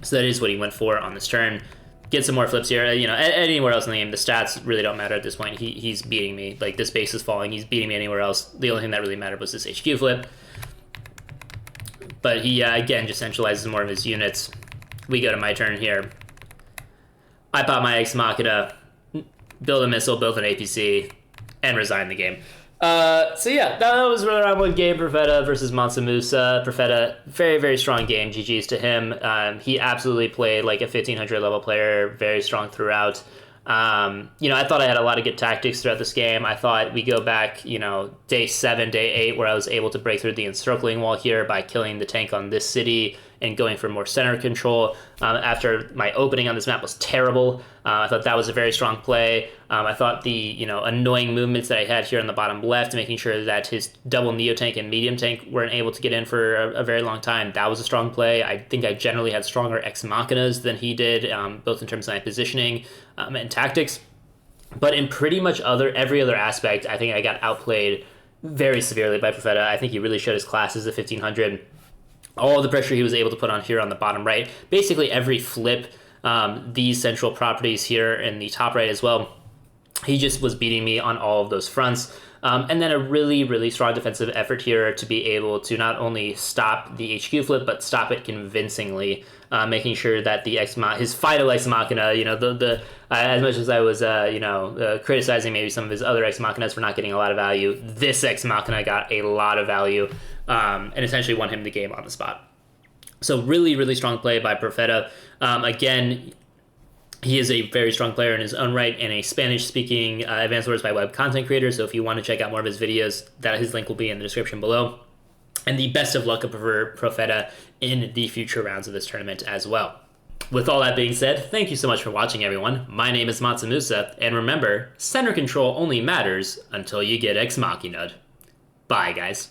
So that is what he went for on this turn. Get some more flips here. You know, anywhere else in the game, the stats really don't matter at this point. He's beating me. Like, this base is falling. He's beating me anywhere else. The only thing that really mattered was this HQ flip. But he, again, just centralizes more of his units. We go to my turn here. I pop my Ex Machina, build a missile, build an APC, and resign the game. So yeah, that was really round one game, Profeta versus MansaMusa. Profeta, very, very strong game. GG's to him. He absolutely played like a 1500 level player, very strong throughout. You know, I thought I had a lot of good tactics throughout this game. I thought we go back, you know, day 7, day 8, where I was able to break through the encircling wall here by killing the tank on this city and going for more center control. After my opening on this map was terrible. I thought that was a very strong play. I thought the, you know, annoying movements that I had here on the bottom left, making sure that his double Neo tank and medium tank weren't able to get in for a very long time, that was a strong play. I think I generally had stronger Ex Machinas than he did, both in terms of my positioning and tactics. But in pretty much every other aspect, I think I got outplayed very severely by Profeta. I think he really showed his class as a 1500. All the pressure he was able to put on here on the bottom right, basically every flip, these central properties here in the top right as well, he just was beating me on all of those fronts. And then a really, really strong defensive effort here to be able to not only stop the HQ flip, but stop it convincingly, making sure that the his final Ex Machina, you know, as much as I was, criticizing maybe some of his other Ex Machinas for not getting a lot of value, this Ex Machina got a lot of value, and essentially won him the game on the spot. So really, really strong play by Profeta. Again, he is a very strong player in his own right and a Spanish-speaking Advanced Wars by Web content creator, so if you want to check out more of his videos, his link will be in the description below. And the best of luck for Profeta in the future rounds of this tournament as well. With all that being said, thank you so much for watching, everyone. My name is MansaMusa, and remember, center control only matters until you get Ex Machina'd. Bye, guys.